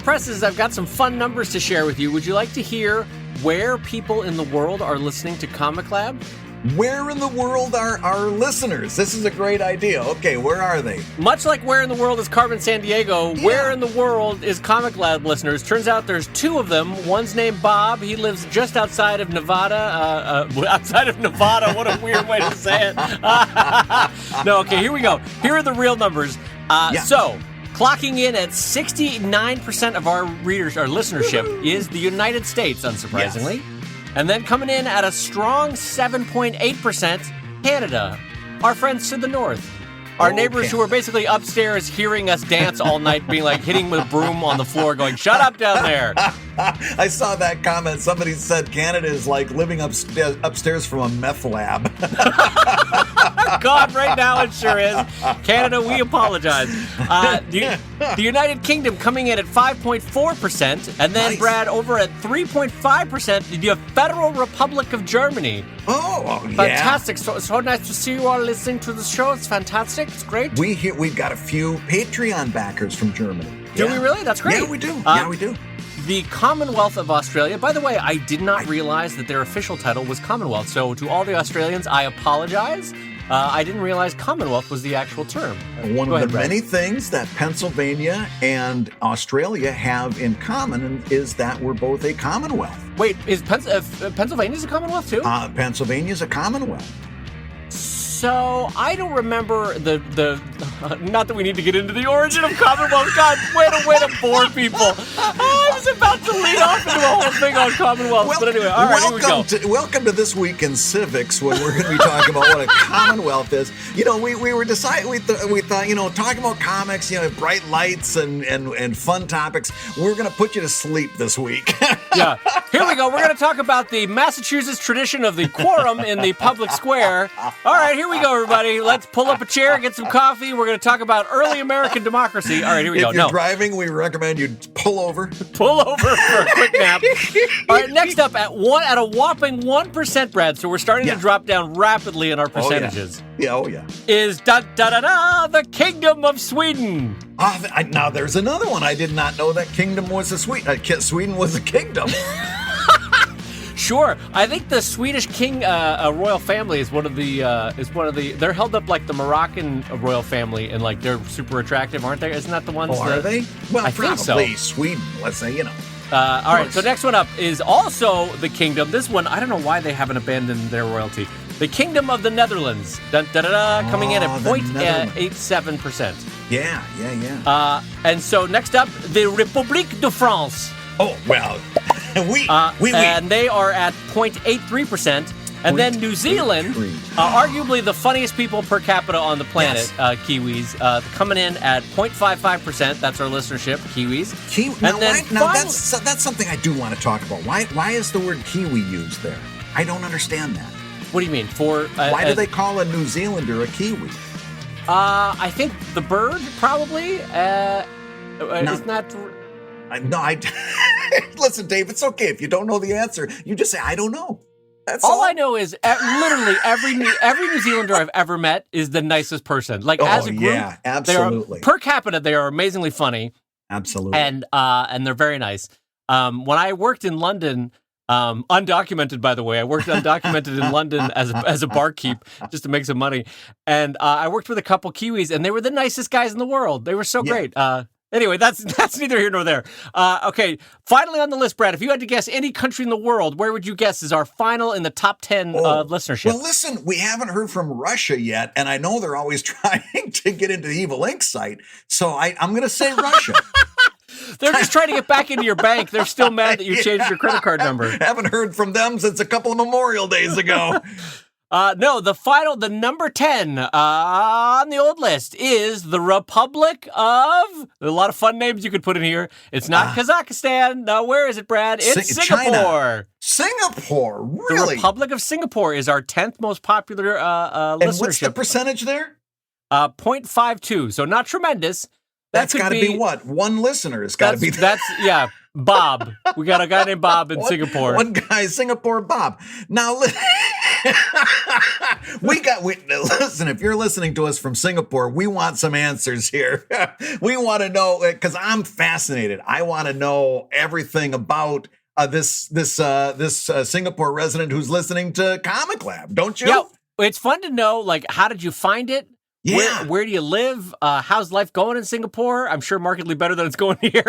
presses, I've got some fun numbers to share with you. Would you like to hear where people in the world are listening to ComicLab? Where in the world are our listeners? This is a great idea. Okay, where are they? Much like where in the world is Carmen Sandiego, where in the world is ComicLab listeners? Turns out there's two of them. One's named Bob. He lives just outside of Nevada. Outside of Nevada. What a weird way to say it. No, okay, here we go. Here are the real numbers. So, clocking in at 69% of our listenership is the United States, unsurprisingly. Yes. And then coming in at a strong 7.8%, Canada. Our friends to the north. Our neighbors who are basically upstairs hearing us dance all night, being like hitting with a broom on the floor going, shut up down there. I saw that comment. Somebody said Canada is like living upstairs from a meth lab. God, right now it sure is. Canada, we apologize. The United Kingdom coming in at 5.4%, and then, Brad, over at 3.5%, the Federal Republic of Germany. Oh, yeah. Fantastic. So nice to see you all listening to the show. It's fantastic. It's great. We've got a few Patreon backers from Germany. Do we really? That's great. Yeah, we do. Yeah, we do. The Commonwealth of Australia. By the way, I did not realize that their official title was Commonwealth. So to all the Australians, I apologize. I didn't realize Commonwealth was the actual term. One of the many things that Pennsylvania and Australia have in common is that we're both a Commonwealth. Wait, is Pennsylvania's a Commonwealth too? Pennsylvania's a Commonwealth. So I don't remember the not that we need to get into the origin of Commonwealth. God, way to bore people. I was about to lead off into a whole thing on Commonwealth, but anyway, all right, here we go. Welcome to This Week in Civics, when we're going to be talking about what a Commonwealth is. You know, we were deciding, we thought, you know, talking about comics, you know, bright lights and fun topics. We're going to put you to sleep this week. Yeah, here we go. We're going to talk about the Massachusetts tradition of the quorum in the public square. All right, here we go, everybody. Let's pull up a chair, get some coffee. We're going to talk about early American democracy. All right, here we go. If you're driving, we recommend you pull over. Pull over for a quick nap. All right, next up at a whopping 1%, Brad. So we're starting to drop down rapidly in our percentages. Oh yeah. Is the Kingdom of Sweden. Now there's another one. I did not know that Sweden was a kingdom. Sure, I think the Swedish king royal family is one of the they're held up like the Moroccan royal family, and like they're super attractive, aren't they? Isn't that the ones? Are they? Well, I probably think so. Sweden. Let's say, you know. All right, so next one up is also the kingdom. This one, I don't know why they haven't abandoned their royalty. The Kingdom of the Netherlands, coming in at 0.87%. Yeah. And so next up, the République de France. Oh, well, and they are at 0.83%. And then New Zealand, arguably the funniest people per capita on the planet, Kiwis, coming in at 0.55%. That's our listenership, Kiwis. That's something I do want to talk about. Why is the word Kiwi used there? I don't understand that. What do you mean? Why do they call a New Zealander a Kiwi? I think the bird, probably. Isn't that... Listen, Dave, it's okay. If you don't know the answer, you just say, I don't know. That's all I know is literally every New Zealander I've ever met is the nicest person. Like, as a group, absolutely. Per capita, they are amazingly funny. Absolutely. And they're very nice. When I worked in London, undocumented, by the way, I worked undocumented in London as a barkeep just to make some money. And I worked with a couple Kiwis, and they were the nicest guys in the world. They were so great. Anyway, that's neither here nor there. Okay, finally on the list, Brad, if you had to guess any country in the world, where would you guess is our final in the top 10 listenership? Well, listen, we haven't heard from Russia yet, and I know they're always trying to get into the Evil Ink site, so I'm going to say Russia. They're just trying to get back into your bank. They're still mad that you changed your credit card number. Haven't heard from them since a couple of Memorial Days ago. No, the number 10 on the old list is the Republic of... A lot of fun names you could put in here. It's not Kazakhstan. No, where is it, Brad? It's Singapore. China. Singapore, really? The Republic of Singapore is our 10th most popular listenership. And what's the percentage there? 0.52, so not tremendous. That's got to be what? One listener has got to be... Yeah, Bob. We got a guy named Bob in Singapore. One guy, Singapore Bob. Now, Listen, if you're listening to us from Singapore, we want some answers here. We want to know, because I'm fascinated. I want to know everything about this Singapore resident who's listening to Comic Lab, don't you? Yeah, it's fun to know, like, how did you find it? Yeah. Where do you live? How's life going in Singapore? I'm sure markedly better than it's going here.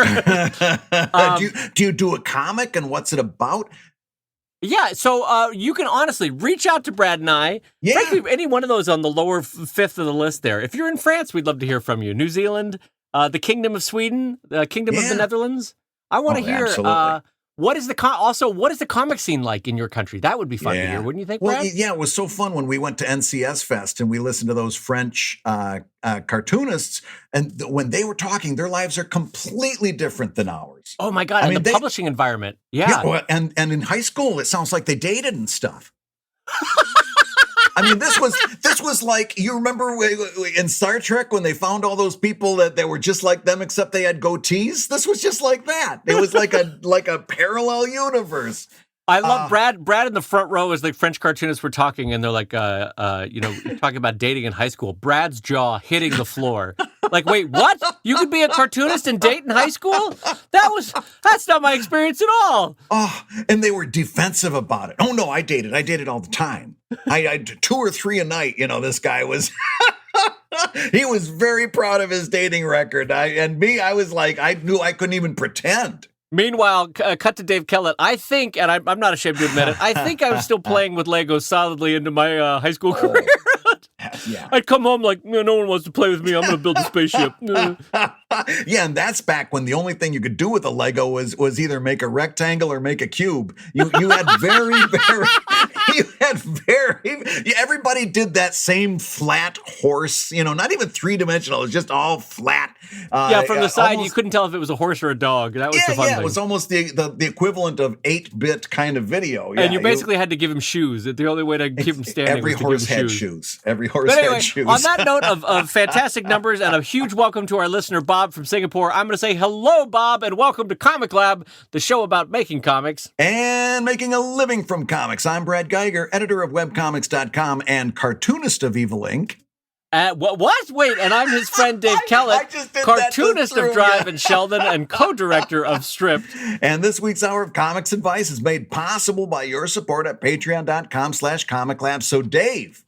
Do you do a comic, and what's it about? Yeah, so you can honestly reach out to Brad and I. Yeah. Frankly, any one of those on the lower fifth of the list there. If you're in France, we'd love to hear from you. New Zealand, the Kingdom of Sweden, the Kingdom of the Netherlands. I want to hear what is the comic scene like in your country? That would be fun to hear, wouldn't you think, Brad? Well, yeah, it was so fun when we went to NCS Fest and we listened to those French cartoonists, and when they were talking, their lives are completely different than ours. Oh my God, the publishing environment. Yeah. Well, and in high school, it sounds like they dated and stuff. I mean, this was like, you remember in Star Trek when they found all those people that were just like them, except they had goatees? This was just like that. It was like a parallel universe. I love Brad. Brad in the front row as the French cartoonists were talking, and they're like, talking about dating in high school. Brad's jaw hitting the floor. Like, wait, what? You could be a cartoonist and date in high school? That's not my experience at all. Oh, and they were defensive about it. Oh no, I dated all the time. I 2 or 3 a night. This guy was. He was very proud of his dating record. I was like, I knew I couldn't even pretend. Meanwhile, cut to Dave Kellett. I think, and I'm not ashamed to admit it, I think I was still playing with Legos solidly into my high school career. Yeah. I'd come home like, no one wants to play with me. I'm going to build a spaceship. Yeah, and that's back when the only thing you could do with a Lego was either make a rectangle or make a cube. You had everybody did that same flat horse, not even 3-dimensional. It was just all flat. From the side, you couldn't tell if it was a horse or a dog. That was the fun thing. It was almost the equivalent of 8-bit kind of video. And you basically had to give him shoes. The only way to keep him standing was to give him shoes. Every horse had shoes. Every horse had shoes. On that note of fantastic numbers and a huge welcome to our listener, Bob from Singapore, I'm going to say hello, Bob, and welcome to Comic Lab, the show about making comics. And making a living from comics. I'm Brad Geiger, editor of webcomics.com and cartoonist of Evil Inc. What? Wait, and I'm his friend Dave Kellett, cartoonist of Drive and Sheldon and co-director of Stripped. And this week's Hour of Comics Advice is made possible by your support at patreon.com/comiclab. So Dave,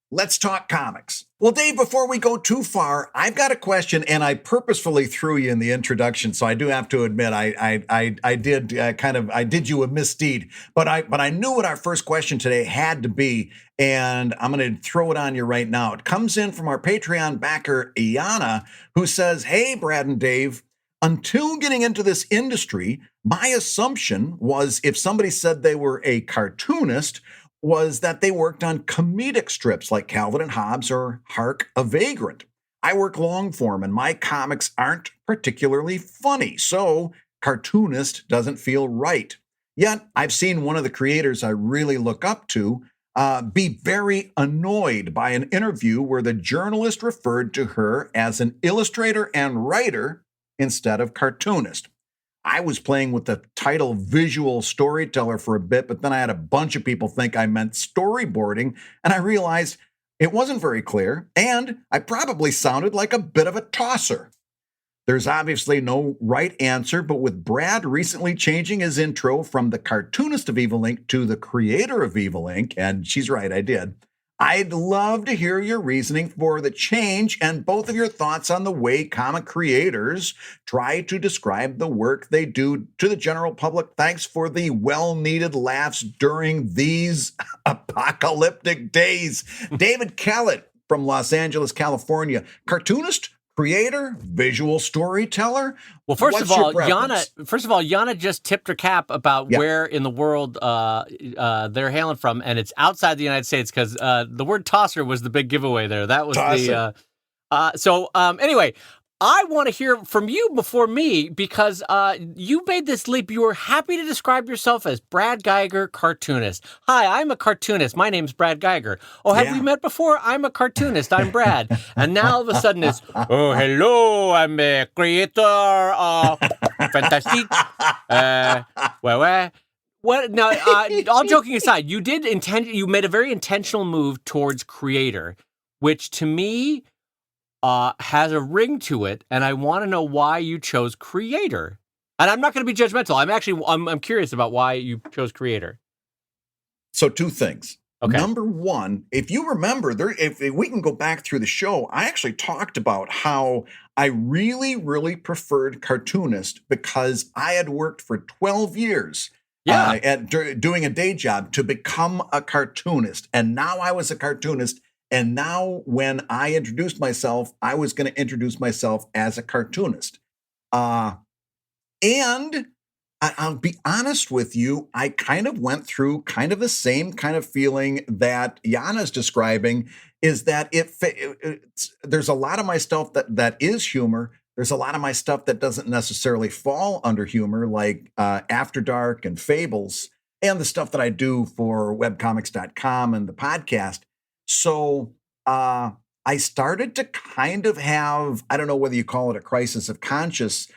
let's talk comics. Well, Dave, before we go too far, I've got a question, and I purposefully threw you in the introduction, so I do have to admit I did you a misdeed, but I knew what our first question today had to be, and I'm going to throw it on you right now. It comes in from our Patreon backer, Iana, who says, "Hey, Brad and Dave, until getting into this industry, my assumption was if somebody said they were a cartoonist, was that they worked on comedic strips like Calvin and Hobbes or Hark a Vagrant. I work long form and my comics aren't particularly funny, so cartoonist doesn't feel right. Yet I've seen one of the creators I really look up to be very annoyed by an interview where the journalist referred to her as an illustrator and writer instead of cartoonist. I was playing with the title visual storyteller for a bit, but then I had a bunch of people think I meant storyboarding, and I realized it wasn't very clear, and I probably sounded like a bit of a tosser. There's obviously no right answer, but with Brad recently changing his intro from the cartoonist of Evil Inc. to the creator of Evil Inc., and she's right, I did, I'd love to hear your reasoning for the change and both of your thoughts on the way comic creators try to describe the work they do to the general public. Thanks for the well-needed laughs during these apocalyptic days." David Kellett from Los Angeles, California. Cartoonist, creator, visual storyteller. Well, first of all, Yana just tipped her cap about where in the world they're hailing from, and it's outside the United States because the word tosser was the big giveaway there. That was tosser. Anyway, I want to hear from you before me because you made this leap. You were happy to describe yourself as Brad Geiger, cartoonist. Hi, I'm a cartoonist. My name's Brad Geiger. Oh, have we met before? I'm a cartoonist. I'm Brad. And now all of a sudden it's, oh, hello, I'm a creator of fantastic. What now? All joking aside, you made a very intentional move towards creator, which to me has a ring to it, and I want to know why you chose creator. And I'm not going to be judgmental. I'm curious about why you chose creator. So 2 things. Okay. Number 1, if you remember, if we can go back through the show, I actually talked about how I really, really preferred Cartoonist because I had worked for 12 years doing a day job to become a cartoonist. And now I was a cartoonist. And now when I introduced myself, I was going to introduce myself as a cartoonist. And I'll be honest with you, I kind of went through kind of the same kind of feeling that Jana's describing, is that there's a lot of my stuff that is humor. There's a lot of my stuff that doesn't necessarily fall under humor, like After Dark and Fables, and the stuff that I do for webcomics.com and the podcast. So I started to kind of have, I don't know whether you call it a crisis of consciousness,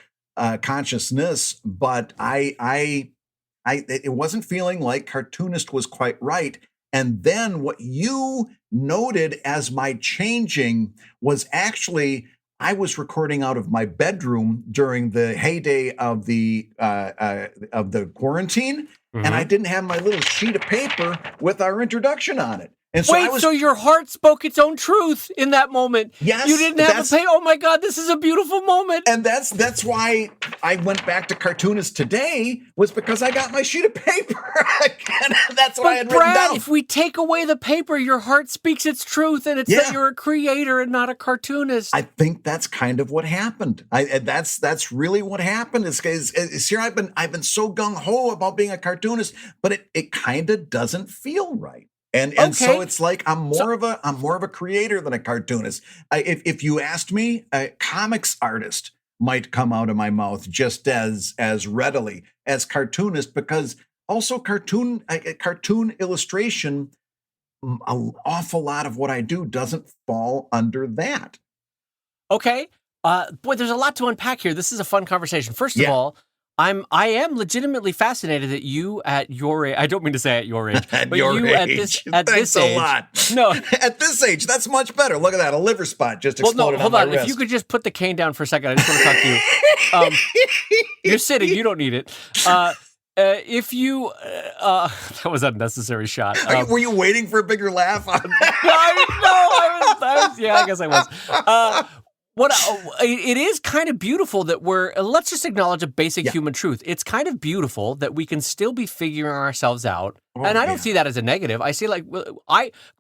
but it wasn't feeling like Cartoonist was quite right. And then what you noted as my changing was actually I was recording out of my bedroom during the heyday of the quarantine, and I didn't have my little sheet of paper with our introduction on it. And so so your heart spoke its own truth in that moment. Yes, you didn't have to say, "Oh my God, this is a beautiful moment." And that's why I went back to Cartoonist today, was because I got my sheet of paper again. That's what I had written down. If we take away the paper, your heart speaks its truth, and it's that you're a creator and not a cartoonist. I think that's kind of what happened. That's really what happened. Is here I've been so gung ho about being a cartoonist, but it kind of doesn't feel right. And so it's like I'm more of a creator than a cartoonist. If you asked me, a comics artist might come out of my mouth just as readily as cartoonist, because also cartoon illustration, an awful lot of what I do doesn't fall under that. Okay. Boy, there's a lot to unpack here. This is a fun conversation. First of all, I am legitimately fascinated that you at your age, I don't mean to say at your age, but you at this Thanks age. a lot. No. At this age, that's much better. Look at that. A liver spot just exploded on my wrist. If you could just put the cane down for a second, I just want to talk to you. You're sitting, you don't need it. If you, that was an unnecessary shot. Were you waiting for a bigger laugh? I guess I was. It is kind of beautiful that let's just acknowledge a basic human truth. It's kind of beautiful that we can still be figuring ourselves out. And I don't see that as a negative. I see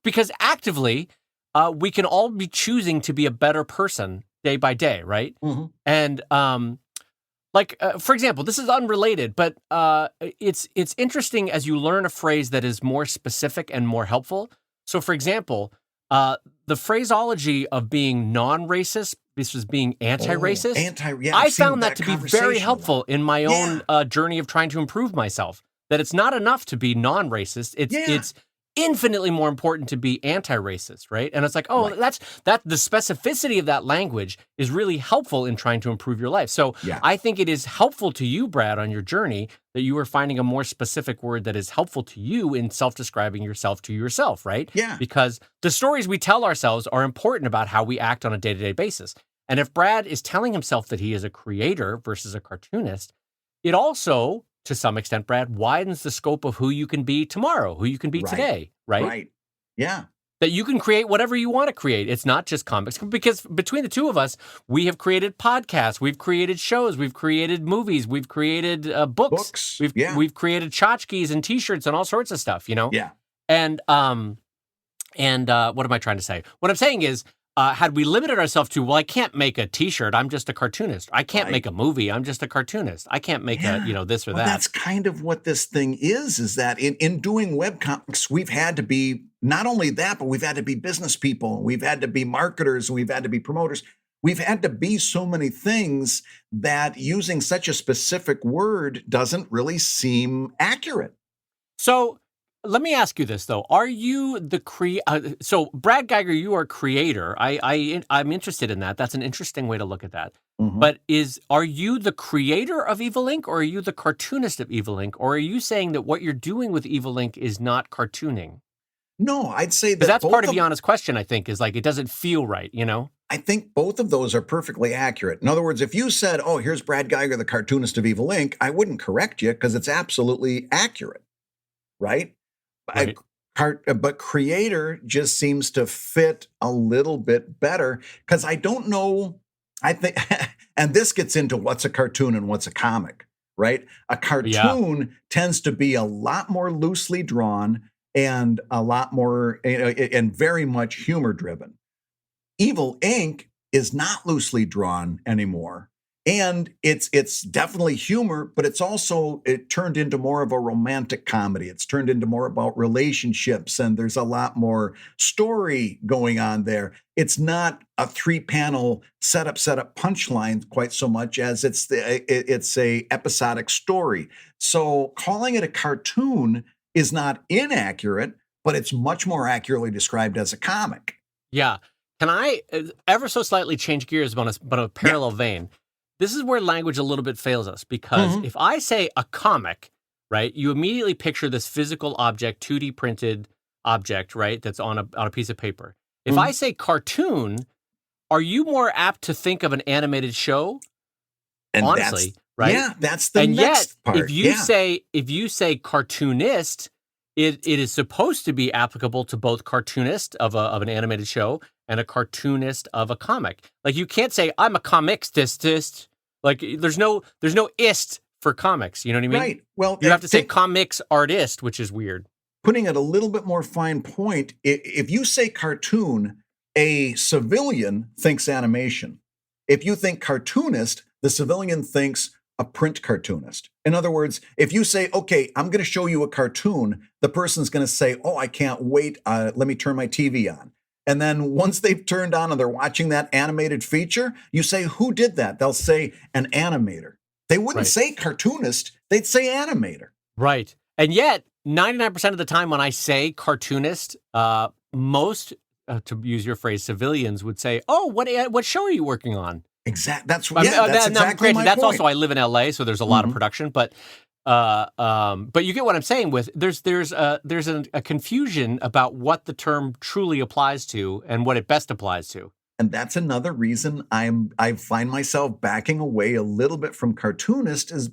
because actively, we can all be choosing to be a better person day by day, right? Mm-hmm. And, for example, this is unrelated, but it's interesting as you learn a phrase that is more specific and more helpful. So, for example, the phraseology of being non-racist versus being anti-racist, I found that to be very helpful in my own journey of trying to improve myself. That it's not enough to be non-racist. It's infinitely more important to be anti-racist, right? And it's like, that's the specificity of that language is really helpful in trying to improve your life. So I think it is helpful to you, Brad, on your journey that you are finding a more specific word that is helpful to you in self-describing yourself to yourself, right? Yeah. Because the stories we tell ourselves are important about how we act on a day-to-day basis. And if Brad is telling himself that he is a creator versus a cartoonist, it also, to some extent, Brad, widens the scope of who you can be tomorrow, who you can be today, right? Right. Yeah. That you can create whatever you want to create. It's not just comics. Because between the two of us, we have created podcasts, we've created shows, we've created movies, we've created books. We've created tchotchkes and T-shirts and all sorts of stuff, you know? Yeah. And what am I trying to say? What I'm saying is, had we limited ourselves to, I can't make a T-shirt, I'm just a cartoonist. I can't make a movie, I'm just a cartoonist. I can't make this or that. That's kind of what this thing is that in doing webcomics, we've had to be, not only that, but we've had to be business people, we've had to be marketers, and we've had to be promoters. We've had to be so many things that using such a specific word doesn't really seem accurate. So, let me ask you this though: are you the so Brad Geiger, you are creator. I'm interested in that. That's an interesting way to look at that. Mhm. But are you the creator of Evil Inc. or are you the cartoonist of Evil Inc. or are you saying that what you're doing with Evil Inc. is not cartooning? No, I'd say Because that that's part both of of Yana's question. I think is like it doesn't feel right. You know? I think both of those are perfectly accurate. In other words, if you said, "Oh, here's Brad Geiger, the cartoonist of Evil Inc.," I wouldn't correct you because it's absolutely accurate, right? Right. But creator just seems to fit a little bit better because I don't know. I think, and this gets into what's a cartoon and what's a comic, right? A Yeah. cartoon tends to be a lot more loosely drawn and a lot more, and very much humor driven. Evil Inc. is not loosely drawn anymore. And it's definitely humor, but it turned into more of a romantic comedy. It's turned into more about relationships, and there's a lot more story going on there. It's not a 3-panel setup, punchline quite so much as it's a episodic story. So calling it a cartoon is not inaccurate, but it's much more accurately described as a comic. Yeah. Can I ever so slightly change gears but a Yeah. parallel vein? This is where language a little bit fails us because Mhm. if I say a comic, right, you immediately picture this physical object, 2D printed object, right, that's on a piece of paper. If I Mhm. say cartoon, are you more apt to think of an animated show? And Honestly, right? that's the And yet, next part. Yeah. if you say cartoonist, it is supposed to be applicable to both cartoonist of an animated show and a cartoonist of a comic. Like you can't say I'm a comicstist. Like there's no ist for comics. You know what I mean? Right. Well, You have to say comics artist, which is weird. putting it a little bit more fine point, if you say cartoon, a civilian thinks animation. If you think cartoonist, the civilian thinks a print cartoonist. In other words, if you say, okay, I'm going to show you a cartoon, the person's going to say, oh, I can't wait. Let me turn my TV on. And then once they've turned on and they're watching that animated feature, you say, who did that? They'll say an animator. They wouldn't Right. say cartoonist, they'd say animator. Right. And yet, 99% of the time when I say cartoonist, most, to use your phrase, civilians would say, "Oh, what show are you working on?" Exactly. That's I mean, that's exactly granted, my that's point. also I live in LA, so there's a lot of Mhm. production, but you get what I'm saying. With there's a confusion about what the term truly applies to and what it best applies to. And that's another reason I find myself backing away a little bit from cartoonist is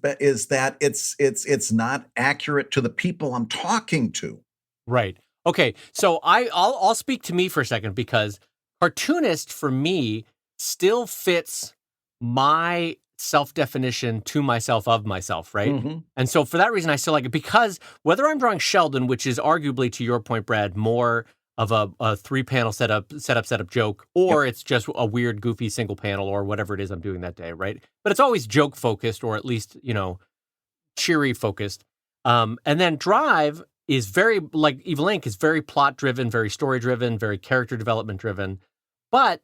that it's not accurate to the people I'm talking to. Right. Okay. So I'll speak to me for a second because cartoonist for me still fits my self-definition to myself of myself, right? Mhm. And so for that reason I still like it because whether I'm drawing Sheldon, which is arguably to your point, Brad, more of a 3-panel setup joke, or it's just a weird, goofy single panel or whatever it is I'm doing that day, right? But it's always joke focused or at least, cheery focused. And then Drive is very like Evil Inc. is very plot driven, very story driven, very character development driven. But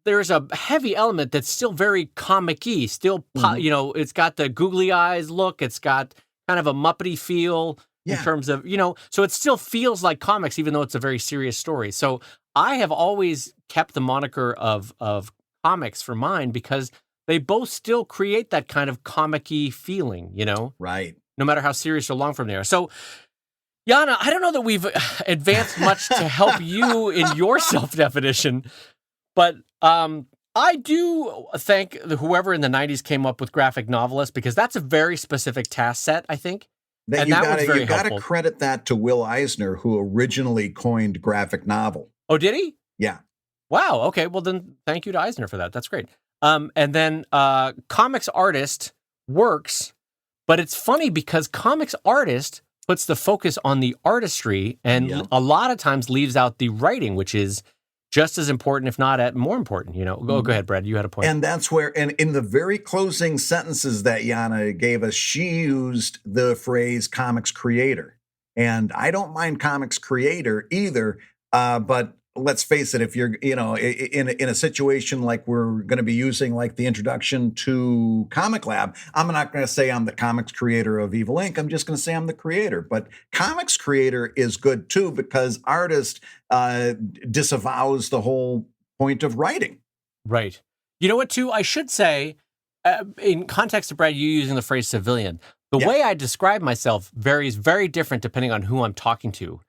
there's a heavy element that's still very comic-y, still, Mhm. it's got the googly eyes look. It's got kind of a Muppety feel in Yeah. terms of, so it still feels like comics, even though it's a very serious story. So I have always kept the moniker of comics for mine because they both still create that kind of comic-y feeling, Right. no matter how serious or long from there. So, Yana, I don't know that we've advanced much to help you in your self-definition, but I do thank whoever in the 90s came up with graphic novelist because that's a very specific task set, I think. That And that was very you gotta helpful. credit that to Will Eisner, who originally coined graphic novel. Oh, did he? Yeah. Wow. Okay. Well, then thank you to Eisner for that. That's great. And then comics artist works, but it's funny because comics artist puts the focus on the artistry and Yeah. a lot of times leaves out the writing, which is just as important, if not more important. Go ahead, Brad. You had a point. And that's where, and in the very closing sentences that Yana gave us, she used the phrase comics creator. And I don't mind comics creator either, but let's face it, if you're, in a situation like we're going to be using, like the introduction to Comic Lab, I'm not going to say I'm the comics creator of Evil Inc. I'm just going to say I'm the creator. But comics creator is good too, because artist disavows the whole point of writing. Right. You know what, too? I should say, in context of Brad, you using the phrase civilian, the way I describe myself varies very different depending on who I'm talking to.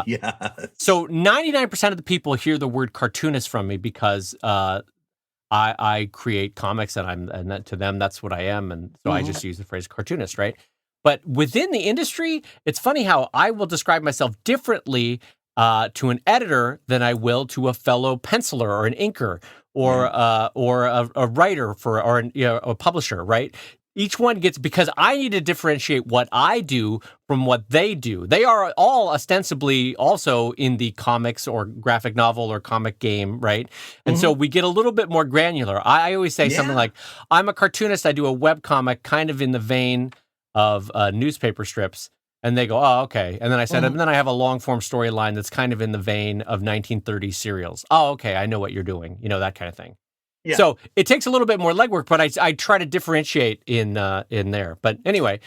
Yes. So 99% of the people hear the word cartoonist from me because I create comics and to them that's what I am, and so I just use the phrase cartoonist, right? But within the industry, it's funny how I will describe myself differently to an editor than I will to a fellow penciler or an inker or a writer or a publisher, right? Each one gets, because I need to differentiate what I do from what they do. They are all ostensibly also in the comics or graphic novel or comic game, right? And so we get a little bit more granular. I always say something like, I'm a cartoonist. I do a web comic kind of in the vein of newspaper strips. And they go, oh, okay. And then I said, and then I have a long form storyline that's kind of in the vein of 1930s serials. Oh, okay. I know what you're doing. That kind of thing. Yeah. So it takes a little bit more legwork, but I try to differentiate in there. But anyway,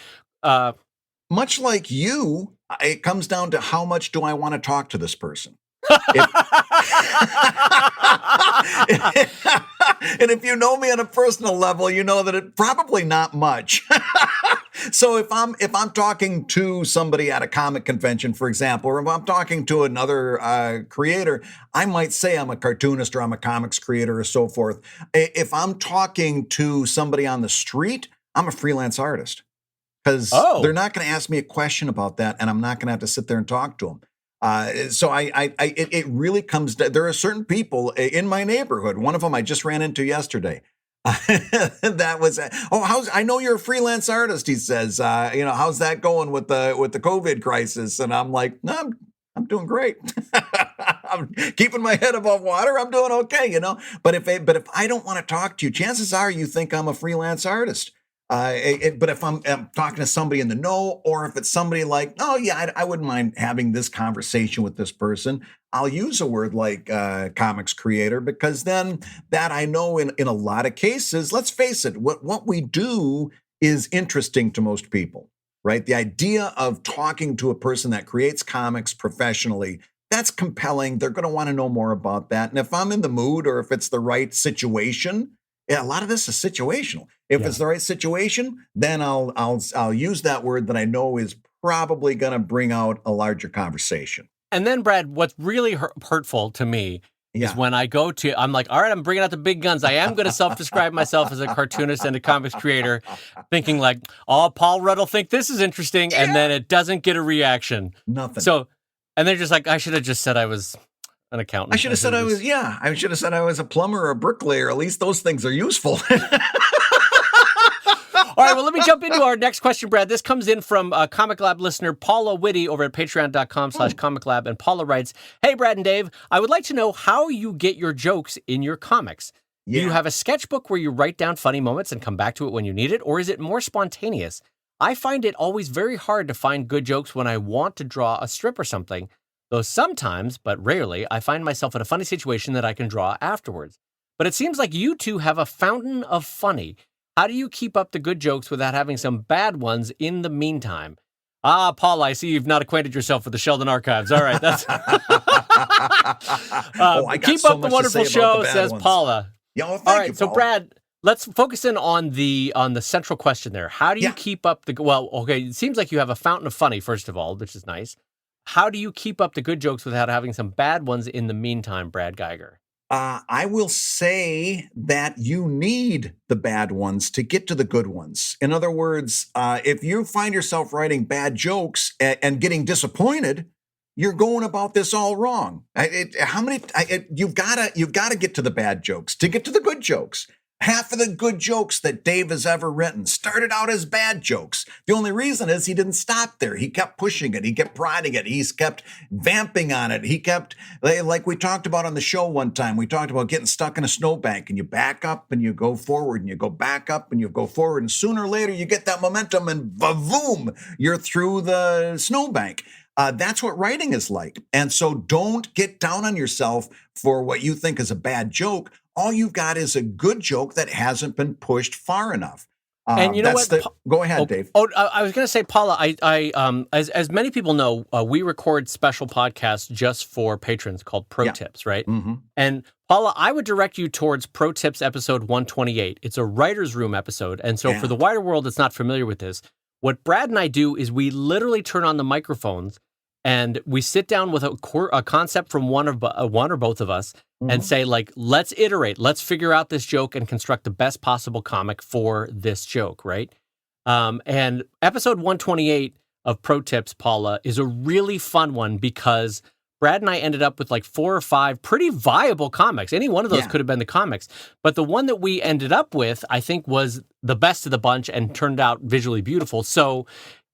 much like you, it comes down to how much do I want to talk to this person. And if you know me on a personal level, you know that it's probably not much. So if I'm talking to somebody at a comic convention, for example, or if I'm talking to another creator, I might say I'm a cartoonist or I'm a comics creator or so forth. If I'm talking to somebody on the street, I'm a freelance artist, because they're not going to ask me a question about that, and I'm not going to have to sit there and talk to them. So it really comes to, there are certain people in my neighborhood. One of them I just ran into yesterday. That was, I know you're a freelance artist. He says, how's that going with the COVID crisis? And I'm like, no, I'm doing great. I'm keeping my head above water. I'm doing okay, But if I don't want to talk to you, chances are you think I'm a freelance artist. But if I'm talking to somebody in the know, or if it's somebody like, oh yeah, I wouldn't mind having this conversation with this person, I'll use a word like comics creator, because then that I know in a lot of cases, let's face it, what we do is interesting to most people, right? The idea of talking to a person that creates comics professionally, that's compelling. They're going to want to know more about that. And if I'm in the mood, or if it's the right situation, a lot of this is situational. If it's the right situation, then I'll use that word that I know is probably going to bring out a larger conversation. And then, Brad, what's really hurtful to me is when I go to, I'm like, all right, I'm bringing out the big guns. I am going to self-describe myself as a cartoonist and a comics creator, thinking like, oh, Paul Rudd will think this is interesting, and then it doesn't get a reaction. Nothing. So, and they're just like, I should have just said I was an accountant. I should have said I was a plumber or a bricklayer. At least those things are useful. All right, well, let me jump into our next question, Brad. This comes in from Comic Lab listener Paula Whitty over at patreon.com/ComicLab. And Paula writes, hey, Brad and Dave, I would like to know how you get your jokes in your comics. Do you have a sketchbook where you write down funny moments and come back to it when you need it? Or is it more spontaneous? I find it always very hard to find good jokes when I want to draw a strip or something. Though sometimes, but rarely, I find myself in a funny situation that I can draw afterwards. But it seems like you two have a fountain of funny. How do you keep up the good jokes without having some bad ones in the meantime? Ah, Paul, I see you've not acquainted yourself with the Sheldon Archives. All right, that's keep up the wonderful show, says Paula. All right, so Brad, let's focus in on the central question there. How do you keep up the it seems like you have a fountain of funny, first of all, which is nice. How do you keep up the good jokes without having some bad ones in the meantime, Brad Geiger? I will say that you need the bad ones to get to the good ones. In other words, if you find yourself writing bad jokes and getting disappointed, you're going about this all wrong. You've got to get to the bad jokes to get to the good jokes. Half of the good jokes that Dave has ever written started out as bad jokes. The only reason is he didn't stop there. He kept pushing it. He kept prodding it. He's kept vamping on it. He kept, like we talked about on the show one time, we talked about getting stuck in a snowbank, and you back up and you go forward and you go back up and you go forward. And sooner or later you get that momentum and boom, you're through the snowbank. That's what writing is like. And so don't get down on yourself for what you think is a bad joke. All you've got is a good joke that hasn't been pushed far enough. And you know what? Go ahead, Dave. I was going to say, Paula, as many people know, we record special podcasts just for patrons called ProTips, right? Mm-hmm. And Paula, I would direct you towards ProTips episode 128. It's a writer's room episode. And so for the wider world that's not familiar with this, what Brad and I do is we literally turn on the microphones and we sit down with a concept from one or both of us and say, like, let's iterate, let's figure out this joke and construct the best possible comic for this joke, right? And episode 128 of Pro Tips, Paula, is a really fun one because Brad and I ended up with like 4 or 5 pretty viable comics. Any one of those could have been the comics. But the one that we ended up with, I think, was the best of the bunch and turned out visually beautiful. So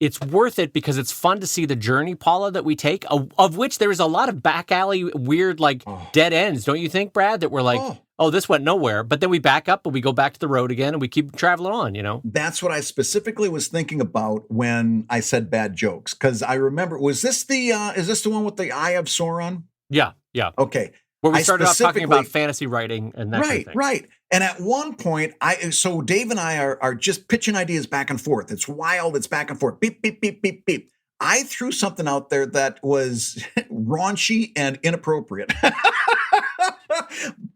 it's worth it because it's fun to see the journey, Paula, that we take, of which there is a lot of back alley, weird, like dead ends. Don't you think, Brad, that we're like, oh, this went nowhere. But then we back up and we go back to the road again and we keep traveling on, you know? That's what I specifically was thinking about when I said bad jokes. Because I remember, is this the one with the Eye of Sauron? Yeah. Okay. Where we started off talking about fantasy writing and that kind of thing. Right. And at one point, so Dave and I are just pitching ideas back and forth. It's wild. It's back and forth. Beep, beep, beep, beep, beep. I threw something out there that was raunchy and inappropriate.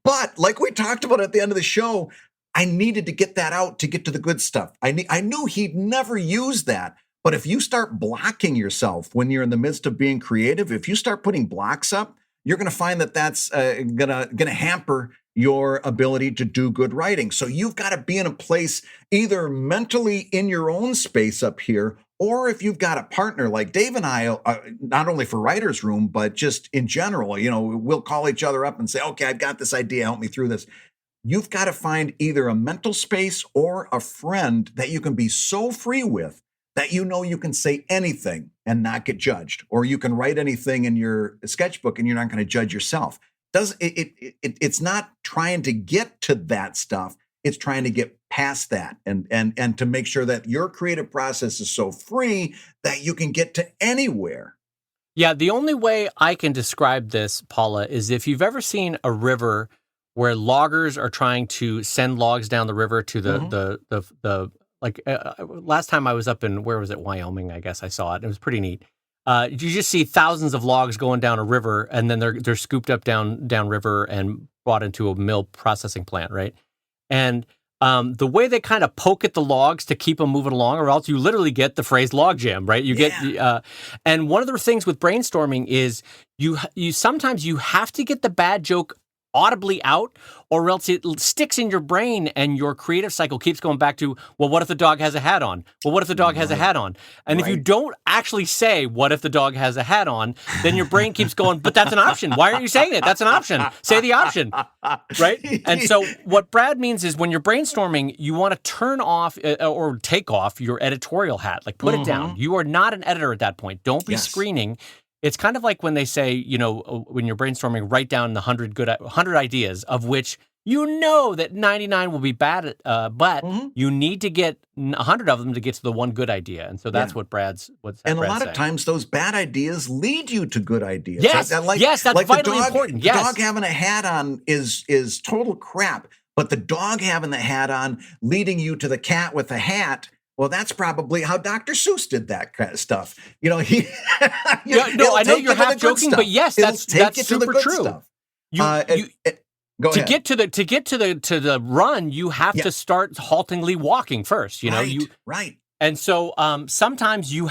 But like we talked about at the end of the show, I needed to get that out to get to the good stuff. I knew he'd never use that. But if you start blocking yourself when you're in the midst of being creative, if you start putting blocks up, you're going to find that that's gonna hamper your ability to do good writing. So you've got to be in a place either mentally in your own space up here, or if you've got a partner like Dave and I, not only for Writer's Room, but just in general, you know, we'll call each other up and say, okay, I've got this idea, help me through this. You've got to find either a mental space or a friend that you can be so free with that you know you can say anything and not get judged, or you can write anything in your sketchbook and you're not going to judge yourself. It's not trying to get to that stuff. It's trying to get past that and to make sure that your creative process is so free that you can get to anywhere. Yeah, the only way I can describe this, Paula, is if you've ever seen a river where loggers are trying to send logs down the river to the last time I was up in, where was it, Wyoming, I guess I saw it. It was pretty neat. You just see thousands of logs going down a river, and then they're scooped up down river and brought into a mill processing plant, right? And the way they kind of poke at the logs to keep them moving along, or else you literally get the phrase log jam, right? You get, and one of the things with brainstorming is you sometimes you have to get the bad joke audibly out, or else it sticks in your brain and your creative cycle keeps going back to, well, what if the dog has a hat on? Well, what if the dog has a hat on? And if you don't actually say, what if the dog has a hat on, then your brain keeps going, but that's an option. Why aren't you saying it? That's an option. Say the option, right? And so what Brad means is when you're brainstorming, you want to turn off or take off your editorial hat, like put it down. You are not an editor at that point. Don't be screening. It's kind of like when they say, you know, when you're brainstorming, write down the 100 ideas, of which you know that 99 will be bad, but you need to get 100 of them to get to the one good idea. And so that's what Brad's and a lot of times those bad ideas lead you to good ideas. Yes, that's like vitally important. Yes. The dog having a hat on is total crap, but the dog having the hat on leading you to the cat with the hat, well, that's probably how Dr. Seuss did that kind of stuff. You know, I know you're half joking, but yes, that's super true. To get to the run, you have to start haltingly walking first. You know, right. And so sometimes you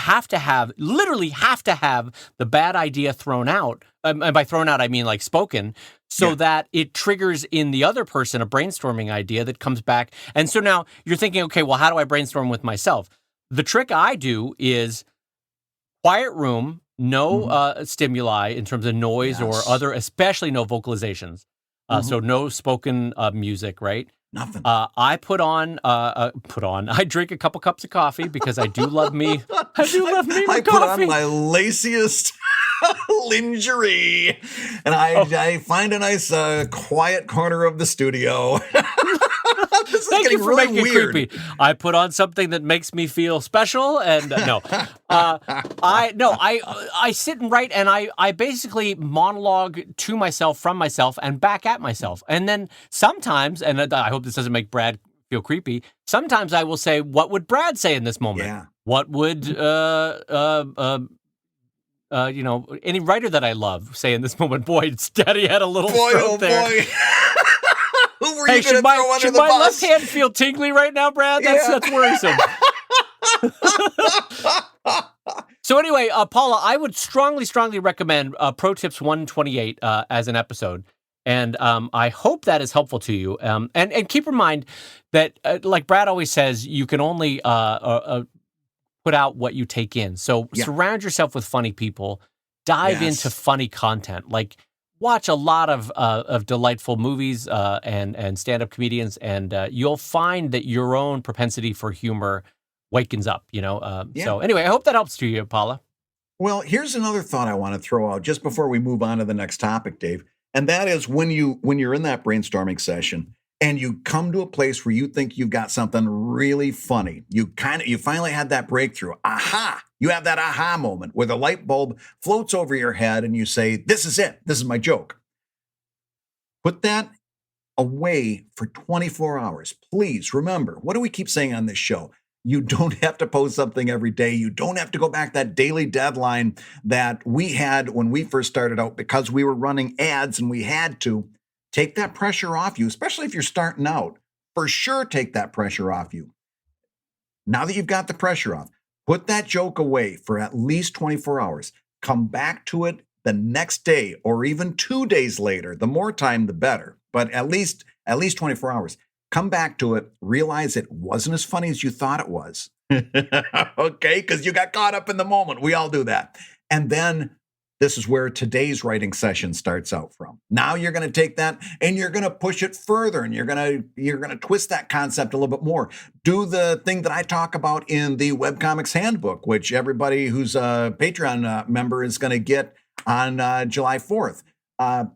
literally have to have the bad idea thrown out. And by thrown out, I mean like spoken, so that it triggers in the other person a brainstorming idea that comes back. And so now you're thinking, okay, well, how do I brainstorm with myself? The trick I do is quiet room, no stimuli in terms of noise or other, especially no vocalizations. So no spoken music, right? Nothing. I I drink a couple cups of coffee because I do love me. I put on my laciest lingerie and I find a nice quiet corner of the studio. Thank getting you for really making weird. it creepy. I put on something that makes me feel special, and I sit and write, and I basically monologue to myself, from myself, and back at myself. And then sometimes, and I hope this doesn't make Brad feel creepy, sometimes I will say, what would Brad say in this moment? Yeah. What would any writer that I love say in this moment? Boy, Daddy had a little stroke there. Boy. Who were Hey, you going to throw under should the my bus? left hand feel tingly right now, Brad? That's worrisome. So anyway, Paula, I would strongly recommend ProTips 128 as an episode. And I hope that is helpful to you. And keep in mind that, like Brad always says, you can only put out what you take in. So surround yourself with funny people. Dive into funny content. Like, watch a lot of delightful movies and stand-up comedians, and you'll find that your own propensity for humor wakens up, So anyway, I hope that helps to you, Paula. Well, here's another thought I want to throw out just before we move on to the next topic, Dave. And that is when you're in that brainstorming session and you come to a place where you think you've got something really funny, you finally had that breakthrough. Aha! You have that aha moment where the light bulb floats over your head and you say, this is it. This is my joke. Put that away for 24 hours. Please remember, what do we keep saying on this show? You don't have to post something every day. You don't have to go back that daily deadline that we had when we first started out because we were running ads and we had to. Take that pressure off you, especially if you're starting out. For sure, take that pressure off you. Now that you've got the pressure off, put that joke away for at least 24 hours. Come back to it the next day or even 2 days later. The more time, the better. But at least 24 hours. Come back to it, realize it wasn't as funny as you thought it was. Okay? Because you got caught up in the moment. We all do that. And then this is where today's writing session starts out from. Now you're going to take that and you're going to push it further, and you're going to twist that concept a little bit more. Do the thing that I talk about in the Webcomics Handbook, which everybody who's a Patreon member is going to get on July 4th.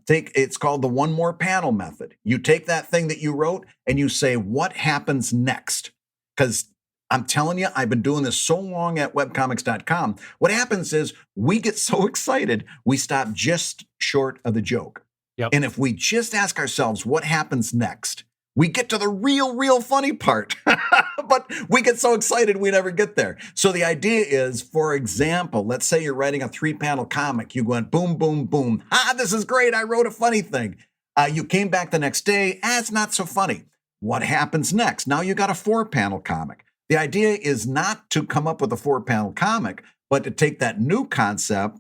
It's called the one more panel method. You take that thing that you wrote and you say, what happens next? Because I'm telling you, I've been doing this so long at webcomics.com. What happens is we get so excited, we stop just short of the joke. Yep. And if we just ask ourselves, what happens next? We get to the real funny part. But we get so excited we never get there. So the idea is, for example, let's say you're writing a 3-panel comic. You went boom, boom, boom. This is great. I wrote a funny thing. You came back the next day. It's not so funny. What happens next? Now you got a 4-panel comic. The idea is not to come up with a 4-panel comic, but to take that new concept,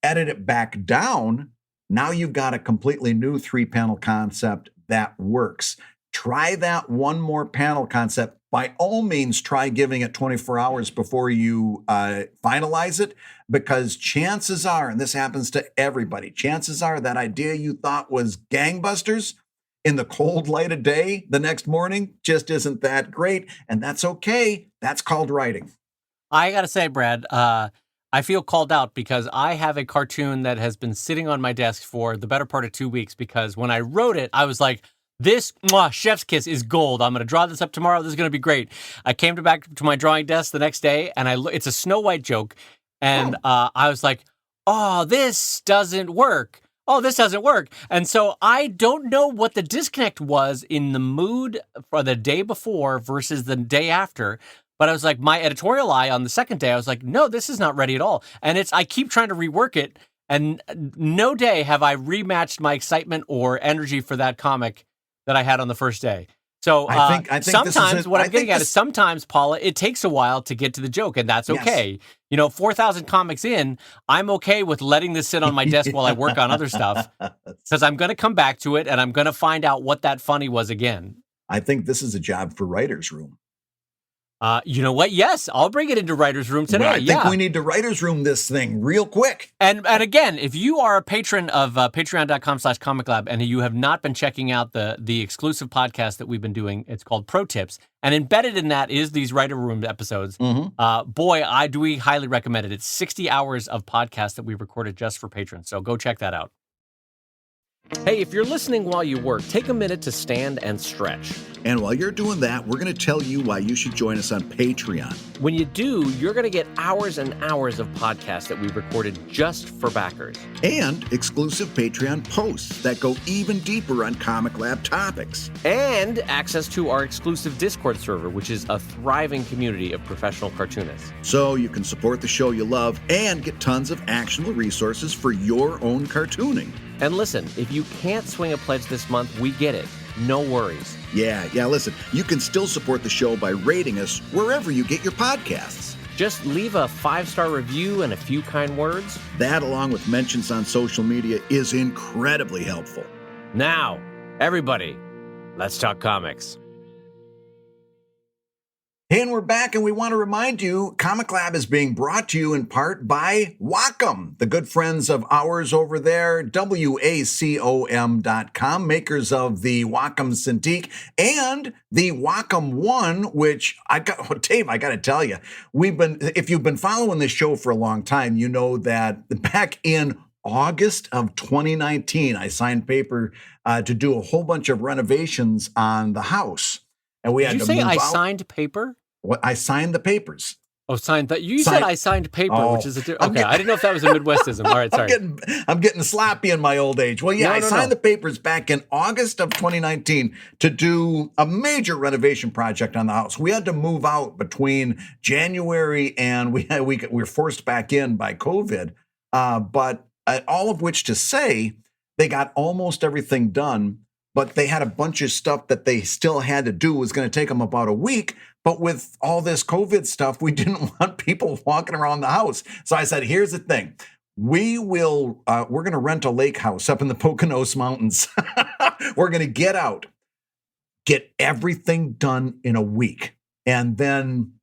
edit it back down. Now you've got a completely new 3-panel concept that works. Try that one more panel concept. By all means, try giving it 24 hours before you finalize it, because chances are, and this happens to everybody, chances are that idea you thought was gangbusters in the cold light of day the next morning just isn't that great. And that's okay. That's called writing. I got to say, Brad, I feel called out because I have a cartoon that has been sitting on my desk for the better part of 2 weeks, because when I wrote it, I was like, this chef's kiss is gold. I'm going to draw this up tomorrow. This is going to be great. I came back to my drawing desk the next day, and it's a Snow White joke. And I was like, oh, this doesn't work. Oh, this doesn't work. And so I don't know what the disconnect was in the mood for the day before versus the day after. But I was like, my editorial eye on the second day, I was like, no, this is not ready at all. And I keep trying to rework it. And no day have I rematched my excitement or energy for that comic that I had on the first day. So I think sometimes what I'm getting at is sometimes, Paula, it takes a while to get to the joke, and that's okay. Yes. 4,000 comics in, I'm okay with letting this sit on my desk while I work on other stuff, because I'm going to come back to it and I'm going to find out what that funny was again. I think this is a job for Writer's Room. You know what? Yes, I'll bring it into Writer's Room today. Well, I think we need to Writer's Room this thing real quick. And again, if you are a patron of patreon.com/ComicLab and you have not been checking out the exclusive podcast that we've been doing, it's called ProTips. And embedded in that is these Writer Room episodes. Mm-hmm. Boy, we highly recommend it. It's 60 hours of podcast that we recorded just for patrons. So go check that out. Hey, if you're listening while you work, take a minute to stand and stretch. And while you're doing that, we're going to tell you why you should join us on Patreon. When you do, you're going to get hours and hours of podcasts that we recorded just for backers. And exclusive Patreon posts that go even deeper on ComicLab topics. And access to our exclusive Discord server, which is a thriving community of professional cartoonists. So you can support the show you love and get tons of actionable resources for your own cartooning. And listen, if you can't swing a pledge this month, we get it. No worries. Yeah, listen, you can still support the show by rating us wherever you get your podcasts. Just leave a 5-star review and a few kind words. That, along with mentions on social media, is incredibly helpful. Now, everybody, let's talk comics. And we're back, and we want to remind you, ComicLab is being brought to you in part by Wacom, the good friends of ours over there, WACOM.com, makers of the Wacom Cintiq and the Wacom One, which Dave, I got to tell you, if you've been following this show for a long time, you know that back in August of 2019, I signed paper to do a whole bunch of renovations on the house. And we had Did you to say move I out. signed paper? What, I signed the papers. Oh, signed that. You said I signed paper, which is okay. I didn't know if that was a Midwestism. All right, sorry. I'm getting sloppy in my old age. Well, yeah, I signed the papers back in August of 2019 to do a major renovation project on the house. We had to move out between January and we were forced back in by COVID. But all of which to say, they got almost everything done. But they had a bunch of stuff that they still had to do. It was going to take them about a week. But with all this COVID stuff, we didn't want people walking around the house. So I said, here's the thing. We're going to rent a lake house up in the Poconos Mountains. We're going to get out, get everything done in a week. And then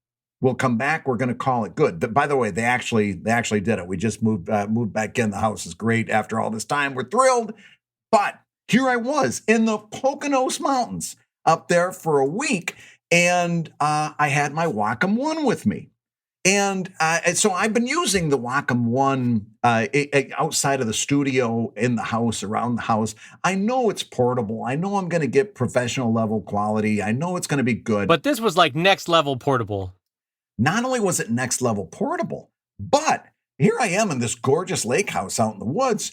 we'll come back. We're going to call it good. But by the way, they actually did it. We just moved back in. The house is great after all this time. We're thrilled. But here I was in the Poconos Mountains up there for a week, and I had my Wacom One with me. And so I've been using the Wacom One outside of the studio, in the house, around the house. I know it's portable. I know I'm going to get professional level quality. I know it's going to be good. But this was like next level portable. Not only was it next level portable, but here I am in this gorgeous lake house out in the woods.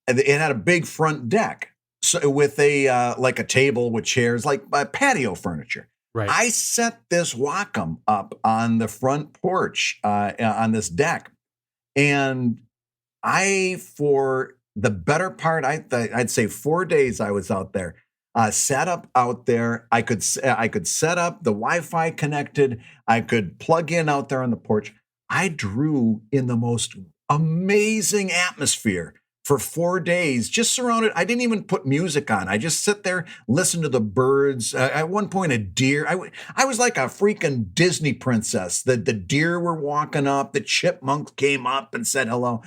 It had a big front deck. So with like a table with chairs, like patio furniture. Right. I set this Wacom up on the front porch on this deck, and for the better part, I'd say 4 days I was out there, set up out there. I could set up the Wi-Fi connected. I could plug in out there on the porch. I drew in the most amazing atmosphere for 4 days, just surrounded. I didn't even put music on. I just sit there, listen to the birds. At one point, a deer. I was like a freaking Disney princess. The deer were walking up. The chipmunks came up and said hello.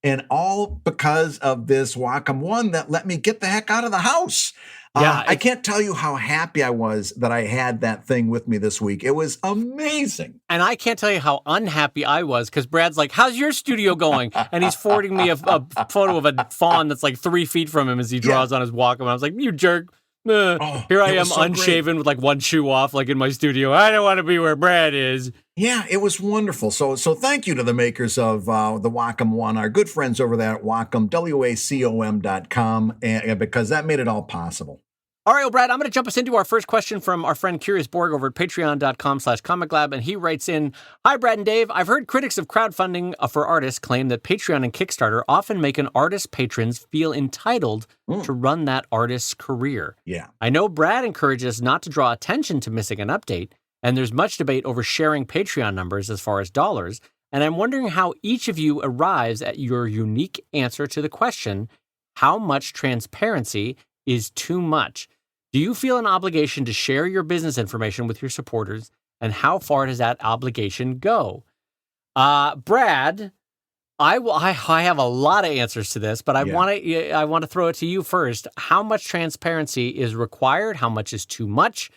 And all because of this Wacom One that let me get the heck out of the house. Yeah, I can't tell you how happy I was that I had that thing with me this week. It was amazing. And I can't tell you how unhappy I was because Brad's like, how's your studio going? And he's forwarding me a photo of a fawn that's like 3 feet from him as he draws on his Wacom. And I was like, you jerk. Here I am, so unshaven with like one shoe off, like in my studio. I don't want to be where Brad is. Yeah, it was wonderful. So thank you to the makers of the Wacom One, our good friends over there at Wacom, WACOM.com, because that made it all possible. All right, well, Brad, I'm going to jump us into our first question from our friend Curious Borg over at patreon.com/ComicLab. And he writes in, hi, Brad and Dave. I've heard critics of crowdfunding for artists claim that Patreon and Kickstarter often make an artist's patrons feel entitled to run that artist's career. Yeah. I know Brad encourages not to draw attention to missing an update, and there's much debate over sharing Patreon numbers as far as dollars. And I'm wondering how each of you arrives at your unique answer to the question, how much transparency is too much? Do you feel an obligation to share your business information with your supporters, and how far does that obligation go? Brad, I have a lot of answers to this, but I want to throw it to you first. How much transparency is required? How much is too much?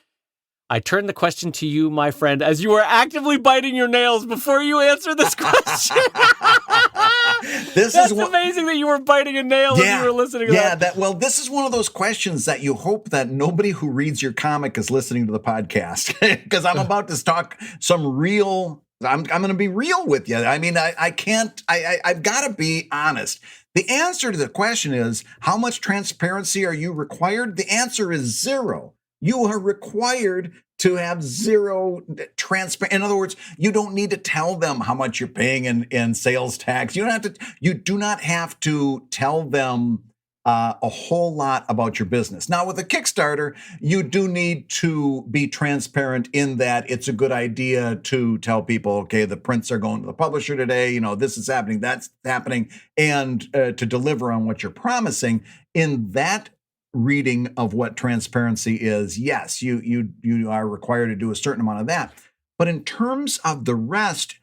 I turn the question to you, my friend, as you are actively biting your nails before you answer this question. This That's is what, amazing that you were biting a nail as you were listening to that. Well, this is one of those questions that you hope that nobody who reads your comic is listening to the podcast, because I'm about to talk some real. I'm going to be real with you. I mean, I can't. I've got to be honest. The answer to the question is, how much transparency are you required? The answer is zero. You are required to have zero transparent. In other words, you don't need to tell them how much you're paying in sales tax. You don't have to. You do not have to tell them a whole lot about your business. Now, with a Kickstarter, you do need to be transparent in that it's a good idea to tell people, okay, the prints are going to the publisher today. You know, this is happening, that's happening, and to deliver on what you're promising. In that reading of what transparency is, yes, you are required to do a certain amount of that. But in terms of the rest,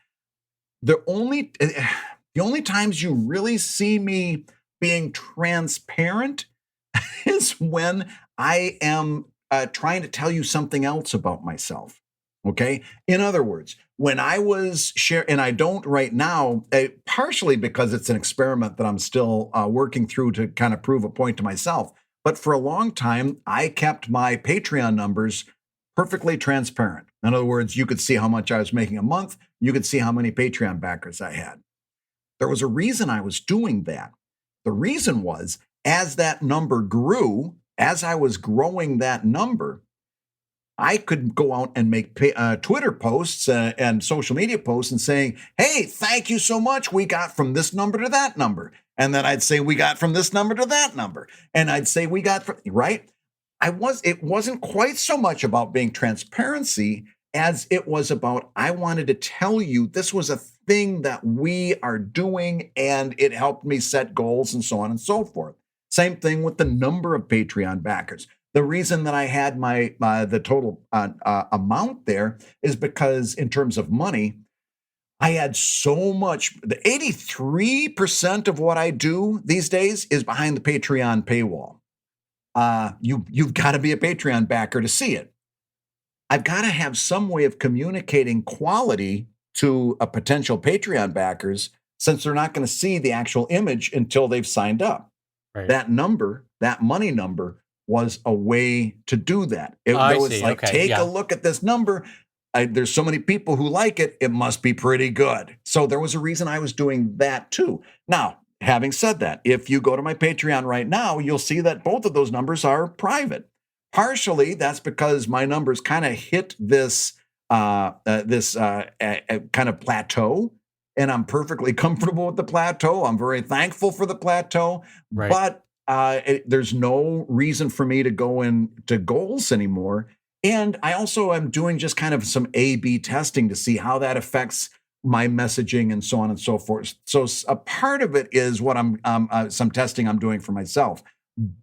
the only times you really see me being transparent is when I am trying to tell you something else about myself. Okay. In other words, when I was and I don't right now, partially because it's an experiment that I'm still working through to kind of prove a point to myself. But for a long time, I kept my Patreon numbers perfectly transparent. In other words, you could see how much I was making a month. You could see how many Patreon backers I had. There was a reason I was doing that. The reason was, as that number grew, as I was growing that number, I could go out and make Twitter posts and social media posts and saying, hey, thank you so much. We got from this number to that number. And then I'd say we got from this number to that number. And I'd say we got from, right? It wasn't quite so much about being transparency as it was about, I wanted to tell you this was a thing that we are doing, and it helped me set goals and so on and so forth. Same thing with the number of Patreon backers. The reason that I had the total amount there is because in terms of money, I had so much. The 83% of what I do these days is behind the Patreon paywall. You've got to be a Patreon backer to see it. I've got to have some way of communicating quality to a potential Patreon backers, since they're not going to see the actual image until they've signed up. Right. That number, that money number, was a way to do that. It was like, take a look at this number. There's so many people who like it. It must be pretty good. So there was a reason I was doing that too. Now, having said that, if you go to my Patreon right now, you'll see that both of those numbers are private. Partially, that's because my numbers kind of hit this kind of plateau, and I'm perfectly comfortable with the plateau. I'm very thankful for the plateau, right. But there's no reason for me to go into goals anymore. And I also am doing just kind of some A/B testing to see how that affects my messaging and so on and so forth. So a part of it is what some testing I'm doing for myself.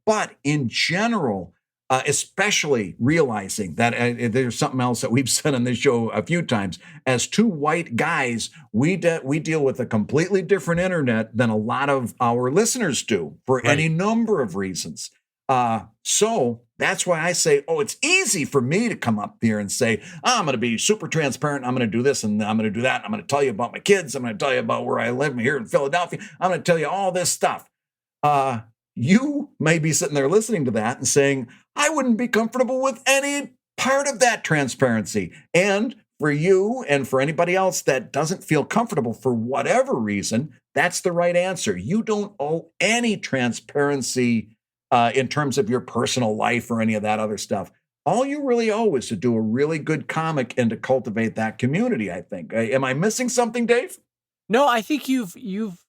But in general, especially realizing that there's something else that we've said on this show a few times. As two white guys, we deal with a completely different internet than a lot of our listeners do for any number of reasons. So that's why I say, it's easy for me to come up here and say, I'm going to be super transparent. I'm going to do this and I'm going to do that. I'm going to tell you about my kids. I'm going to tell you about where I live here in Philadelphia. I'm going to tell you all this stuff. You may be sitting there listening to that and saying, I wouldn't be comfortable with any part of that transparency. And for you and for anybody else that doesn't feel comfortable for whatever reason, that's the right answer. You don't owe any transparency in terms of your personal life or any of that other stuff. All you really owe is to do a really good comic and to cultivate that community, I think. Am I missing something, Dave? No, I think you've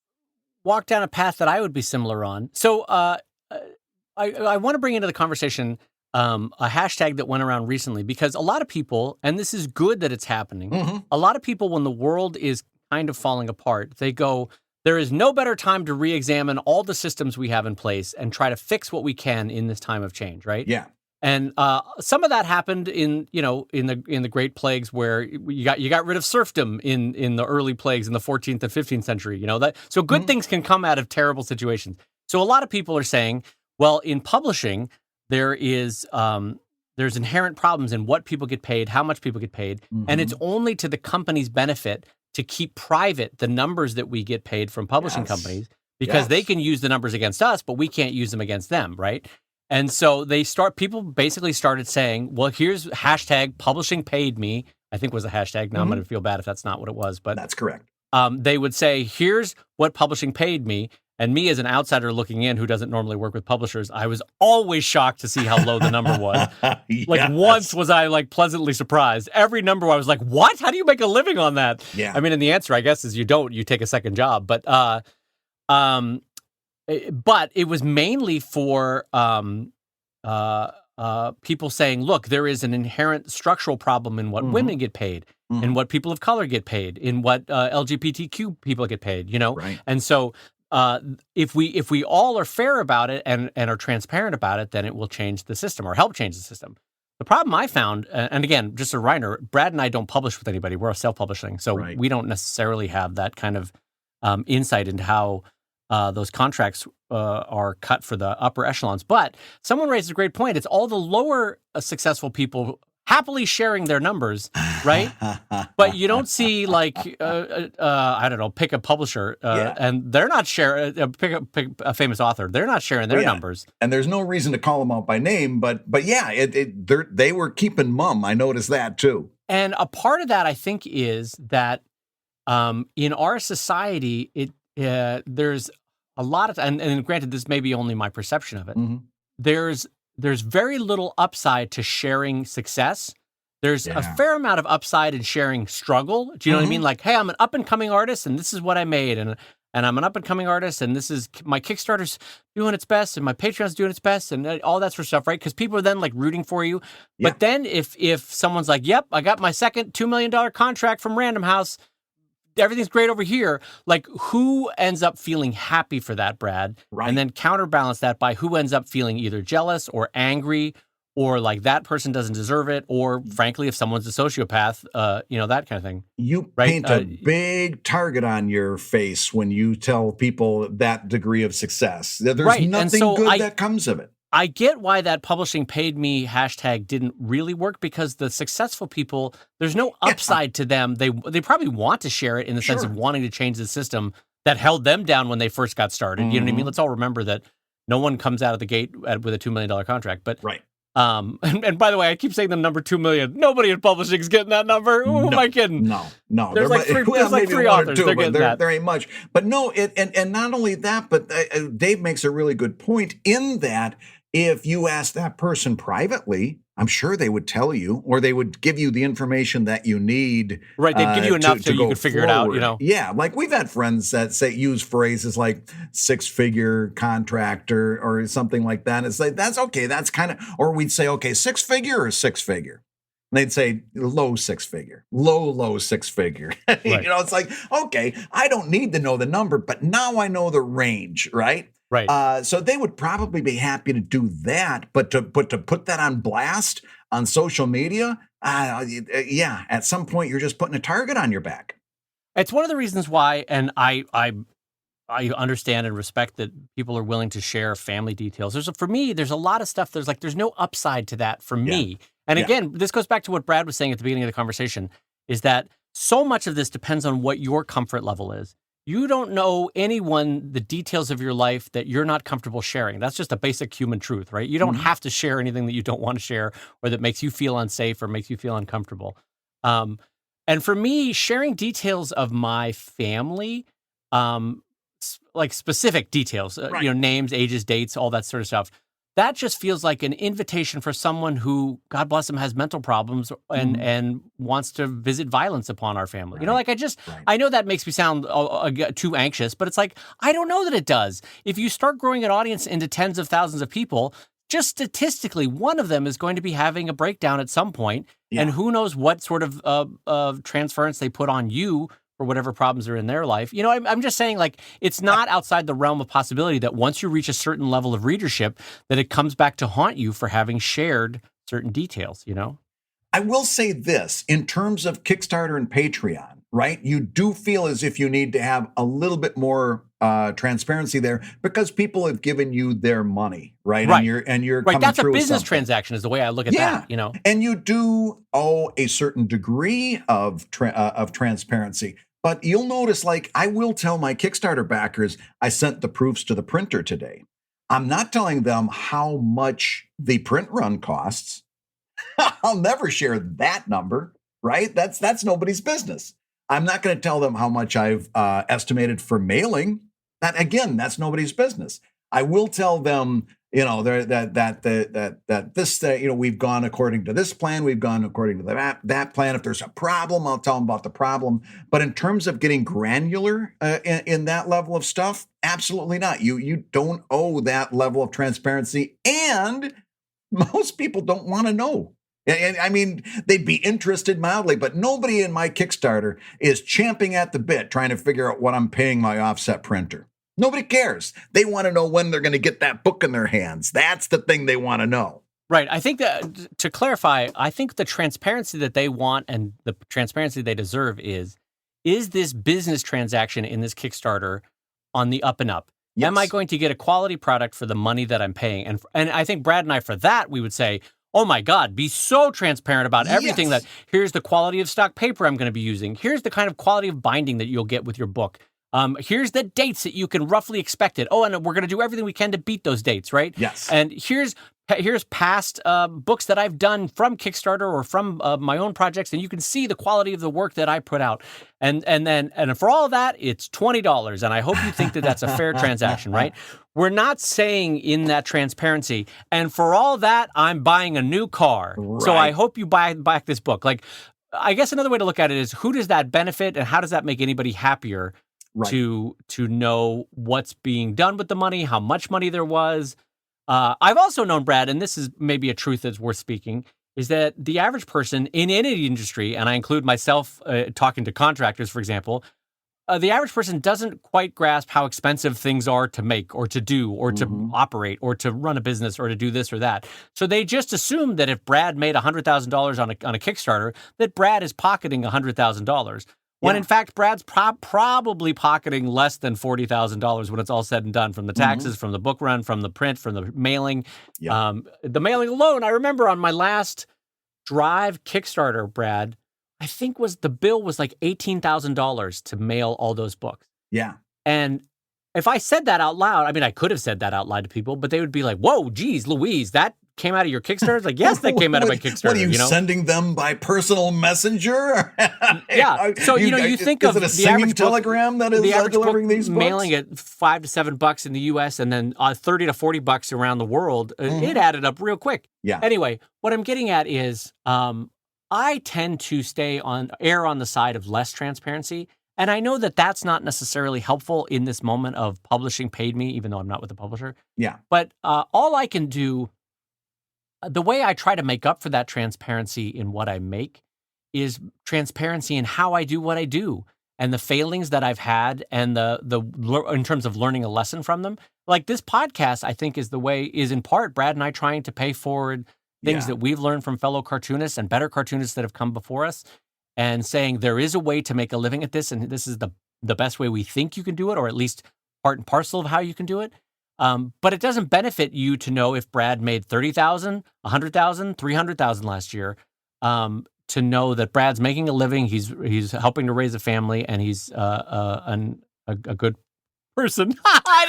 walked down a path that I would be similar on. So I want to bring into the conversation a hashtag that went around recently, because a lot of people, and this is good that it's happening, a lot of people, when the world is kind of falling apart, they go, there is no better time to re-examine all the systems we have in place and try to fix what we can in this time of change, right? Yeah. And some of that happened in the Great Plagues, where you got rid of serfdom in the early plagues in the 14th and 15th century. So good things can come out of terrible situations. So a lot of people are saying, well, in publishing, there's inherent problems in what people get paid, how much people get paid, and it's only to the company's benefit to keep private the numbers that we get paid from publishing companies, because they Yes. can use the numbers against us, but we can't use them against them, right? And so people basically started saying, well, here's hashtag publishing paid me, I think was a hashtag. Now I'm going to feel bad if that's not what it was, but That's correct. they would say, here's what publishing paid me. And me as an outsider looking in who doesn't normally work with publishers, I was always shocked to see how low the number was. Like once was I like pleasantly surprised. Every number I was like, what? How do you make a living on that? Yeah. I mean, and the answer, I guess, is you don't. You take a second job. But it was mainly for people saying, look, there is an inherent structural problem in what women get paid, in what people of color get paid, in what LGBTQ people get paid, you know? Right. And so if we all are fair about it and are transparent about it, then it will change the system or help change the system. The problem I found, and again, just a reminder, Brad and I don't publish with anybody. We're self-publishing. So we don't necessarily have that kind of insight into how those contracts are cut for the upper echelons. But someone raised a great point. It's all the lower successful people happily sharing their numbers, right? But you don't see like, I don't know, pick a publisher and they're not sharing, pick a famous author. They're not sharing their numbers. And there's no reason to call them out by name, but yeah, they were keeping mum. I noticed that too. And a part of that, I think, is that in our society, there's a lot of, and granted, this may be only my perception of it. There's very little upside to sharing success. There's a fair amount of upside in sharing struggle. Do you know what I mean? Like, hey, I'm an up and coming artist, and this is what I made, and I'm an up and coming artist, and this is my Kickstarter's doing its best, and my Patreon's doing its best, and all that sort of stuff, right? Because people are then like rooting for you. Yeah. But then if someone's like, "Yep, I got my second $2 million contract from Random House. Everything's great over here." Like, who ends up feeling happy for that, Brad? Right. And then counterbalance that by who ends up feeling either jealous or angry, or like that person doesn't deserve it, or frankly, if someone's a sociopath, that kind of thing. You paint a big target on your face when you tell people that degree of success. There's nothing good that comes of it. I get why that publishing paid me hashtag didn't really work, because the successful people, there's no upside to them. They probably want to share it in the sense of wanting to change the system that held them down when they first got started. You know what I mean? Let's all remember that no one comes out of the gate with a $2 million contract. But and by the way, I keep saying the number 2 million. Nobody in publishing is getting that number. Who am I kidding? No. There's like three authors. They're getting that. There ain't much. But no, and not only that, but Dave makes a really good point in that if you ask that person privately, I'm sure they would tell you, or they would give you the information that you need. Right, they'd give you enough so you could figure it out, you know? Yeah, like we've had friends that use phrases like six-figure contractor or something like that. It's like, that's okay, that's kind of, or we'd say, okay, six-figure or six-figure? And they'd say low six-figure, low six-figure. Right. It's like, okay, I don't need to know the number, but now I know the range, right? Right. So they would probably be happy to do that, but to put that on blast on social media, at some point you're just putting a target on your back. It's one of the reasons why, and I understand and respect that people are willing to share family details. For me, there's a lot of stuff. There's no upside to that for me. And again, this goes back to what Brad was saying at the beginning of the conversation, is that so much of this depends on what your comfort level is. You don't know anyone the details of your life that you're not comfortable sharing. That's just a basic human truth, right? You don't have to share anything that you don't want to share, or that makes you feel unsafe or makes you feel uncomfortable. And for me, sharing details of my family, like specific details, names, ages, dates, all that sort of stuff, that just feels like an invitation for someone who, God bless him, has mental problems and wants to visit violence upon our family. Right. I know that makes me sound too anxious, but it's like, I don't know that it does. If you start growing an audience into tens of thousands of people, just statistically, one of them is going to be having a breakdown at some point, and who knows what sort of transference they put on you for whatever problems are in their life. I'm just saying, like, it's not outside the realm of possibility that once you reach a certain level of readership, that it comes back to haunt you for having shared certain details, I will say this, in terms of Kickstarter and Patreon, right? You do feel as if you need to have a little bit more transparency there, because people have given you their money, right? And you're right. Coming That's through a business transaction, is the way I look at that. And you do owe a certain degree of transparency. But you'll notice, like, I will tell my Kickstarter backers, I sent the proofs to the printer today. I'm not telling them how much the print run costs. I'll never share that number, right? That's nobody's business. I'm not going to tell them how much I've estimated for mailing. That again, that's nobody's business. I will tell them, that this, we've gone according to this plan, we've gone according to that plan. If there's a problem, I'll tell them about the problem. But in terms of getting granular in that level of stuff, absolutely not. You don't owe that level of transparency, and most people don't want to know. And I mean, they'd be interested mildly, but nobody in my Kickstarter is champing at the bit trying to figure out what I'm paying my offset printer. Nobody cares. They want to know when they're going to get that book in their hands. That's the thing they want to know. Right. I think that, to clarify, I think the transparency that they want and the transparency they deserve is this business transaction in this Kickstarter on the up and up? Yes. Am I going to get a quality product for the money that I'm paying? And I think Brad and I, for that, we would say, oh my God, be so transparent about everything. Yes. That here's the quality of stock paper I'm going to be using. Here's the kind of quality of binding that you'll get with your book. Here's the dates that you can roughly expect it. Oh, and we're going to do everything we can to beat those dates, right? Yes. And here's past books that I've done from Kickstarter or from my own projects, and you can see the quality of the work that I put out. And for all of that, it's $20. And I hope you think that that's a fair transaction, right? We're not saying in that transparency, and for all that, I'm buying a new car. Right. So I hope you buy back this book. Like, I guess another way to look at it is, who does that benefit, and how does that make anybody happier? Right. To know what's being done with the money, how much money there was. I've also known, Brad, and this is maybe a truth that's worth speaking, is that the average person in any industry, and I include myself talking to contractors, for example, the average person doesn't quite grasp how expensive things are to make or to do or to operate or to run a business or to do this or that. So they just assume that if Brad made $100,000 on a Kickstarter, that Brad is pocketing $100,000. When in fact, Brad's probably pocketing less than $40,000 when it's all said and done, from the taxes, from the book run, from the print, from the mailing. Yeah. The mailing alone, I remember on my last Drive Kickstarter, Brad, I think the bill was like $18,000 to mail all those books. Yeah. And if I said that out loud, I mean, I could have said that out loud to people, but they would be like, whoa, geez, Louise, that came out of your Kickstarter? It's like, yes, that came out of my Kickstarter. What are you sending them by personal messenger? Yeah. So, you think of the average telegram that is delivering these books? Mailing at $5 to $7 in the U.S. and then $30 to $40 around the world. It added up real quick. Yeah. Anyway, what I'm getting at is I tend to err on the side of less transparency. And I know that that's not necessarily helpful in this moment of publishing paid me, even though I'm not with the publisher. Yeah. But all I can do, the way I try to make up for that transparency in what I make, is transparency in how I do what I do and the failings that I've had, and in terms of learning a lesson from them. Like this podcast, I think is in part Brad and I trying to pay forward things that we've learned from fellow cartoonists and better cartoonists that have come before us, and saying there is a way to make a living at this, and this is the best way we think you can do it, or at least part and parcel of how you can do it. But it doesn't benefit you to know if Brad made $30,000, $100,000, $300,000 last year. To know that Brad's making a living, he's helping to raise a family, and he's a good person. I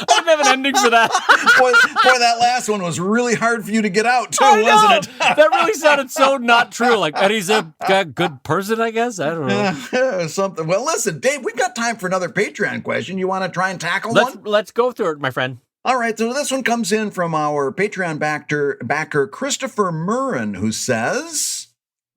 didn't have an ending for that. boy, that last one was really hard for you to get out too, wasn't it? That really sounded so not true. Like, and he's a good person, I guess. I don't know. Something. Well, listen, Dave, we've got time for another Patreon question. You want to try and tackle one? Let's go through it, my friend. All right, so this one comes in from our Patreon backer Christopher Murren, who says,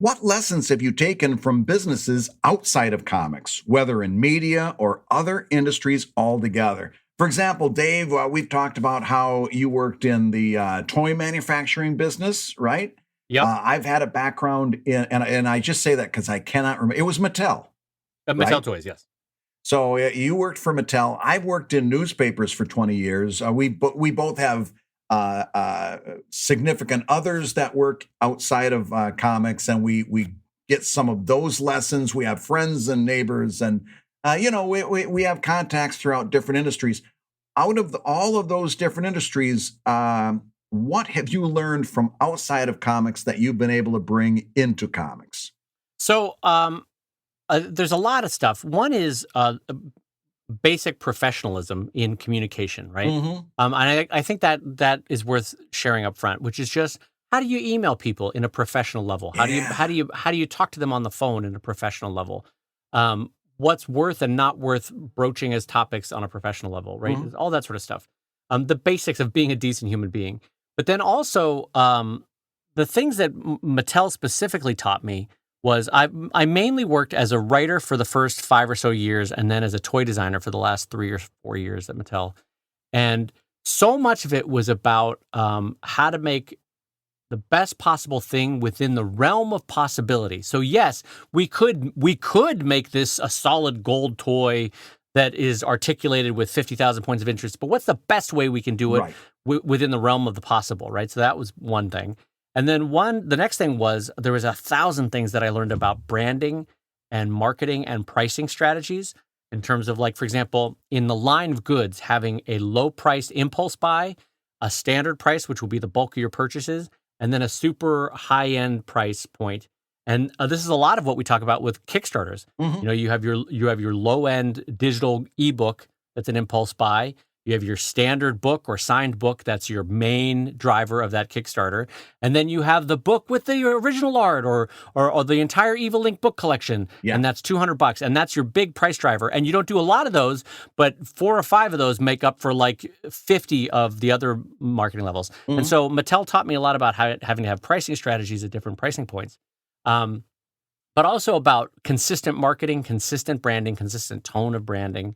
what lessons have you taken from businesses outside of comics, whether in media or other industries altogether? For example, Dave, we've talked about how you worked in the toy manufacturing business, right? Yep. I've had a background in, and I just say that because I cannot remember. It was Mattel. Mattel right? Toys, yes. So you worked for Mattel. I've worked in newspapers for 20 years. We both have significant others that work outside of comics, and we get some of those lessons. We have friends and neighbors, and we have contacts throughout different industries. Out of all of those different industries, what have you learned from outside of comics that you've been able to bring into comics? So there's a lot of stuff. One is basic professionalism in communication, right? Mm-hmm. And I think that is worth sharing up front, which is just how do you email people in a professional level? How do you talk to them on the phone in a professional level? What's worth and not worth broaching as topics on a professional level, right? Mm-hmm. All that sort of stuff. The basics of being a decent human being. But then also the things that Mattel specifically taught me was I mainly worked as a writer for the first 5 or so years, and then as a toy designer for the last 3 or 4 years at Mattel. And so much of it was about how to make the best possible thing within the realm of possibility. So yes, we could make this a solid gold toy that is articulated with 50,000 points of interest, but what's the best way we can do it Right. within the realm of the possible, right? So that was one thing. And then the next thing was there was 1,000 things that I learned about branding and marketing and pricing strategies in terms of, like, for example, in the line of goods, having a low price impulse buy, a standard price, which will be the bulk of your purchases, and then a super high end price point. And this is a lot of what we talk about with Kickstarters. Mm-hmm. You know, you have your low end digital ebook that's an impulse buy. You have your standard book or signed book that's your main driver of that Kickstarter, and then you have the book with the original art or the entire Evil Link book collection, Yeah. and that's $200, and that's your big price driver. And you don't do a lot of those, but 4 or 5 of those make up for like 50 of the other marketing levels. Mm-hmm. And so Mattel taught me a lot about having to have pricing strategies at different pricing points. But also about consistent marketing, consistent branding, consistent tone of branding,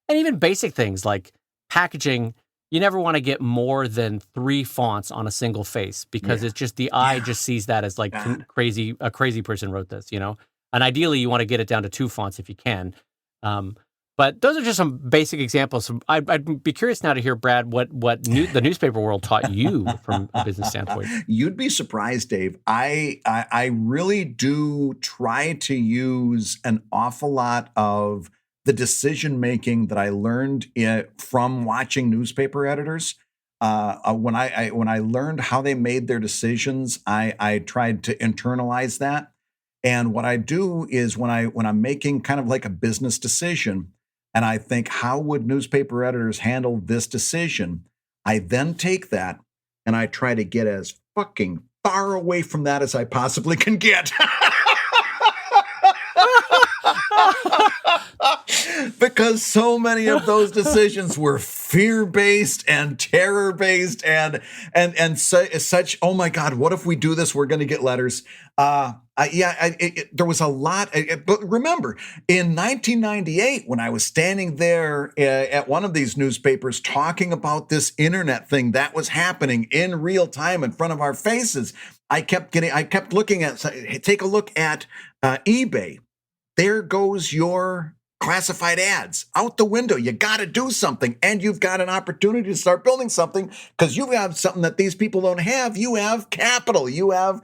and even basic things like packaging. You never want to get more than 3 fonts on a single face because it's just the eye just sees that as like crazy. A crazy person wrote this, you know. And ideally, you want to get it down to 2 fonts if you can. But those are just some basic examples. I'd be curious now to hear, Brad, what the newspaper world taught you from a business standpoint. You'd be surprised, Dave. I really do try to use an awful lot of the decision making that I learned from watching newspaper editors. When I learned how they made their decisions, I tried to internalize that. And what I do is when I'm making kind of like a business decision, and I think, how would newspaper editors handle this decision? I then take that and I try to get as fucking far away from that as I possibly can get. Because so many of those decisions were fear-based and terror-based and such, oh my God, what if we do this? We're going to get letters. There was a lot. But remember, in 1998, when I was standing there at one of these newspapers talking about this internet thing that was happening in real time in front of our faces, I kept looking at, take a look at eBay. There goes your classified ads out the window. You got to do something, and you've got an opportunity to start building something because you have something that these people don't have. You have capital. You have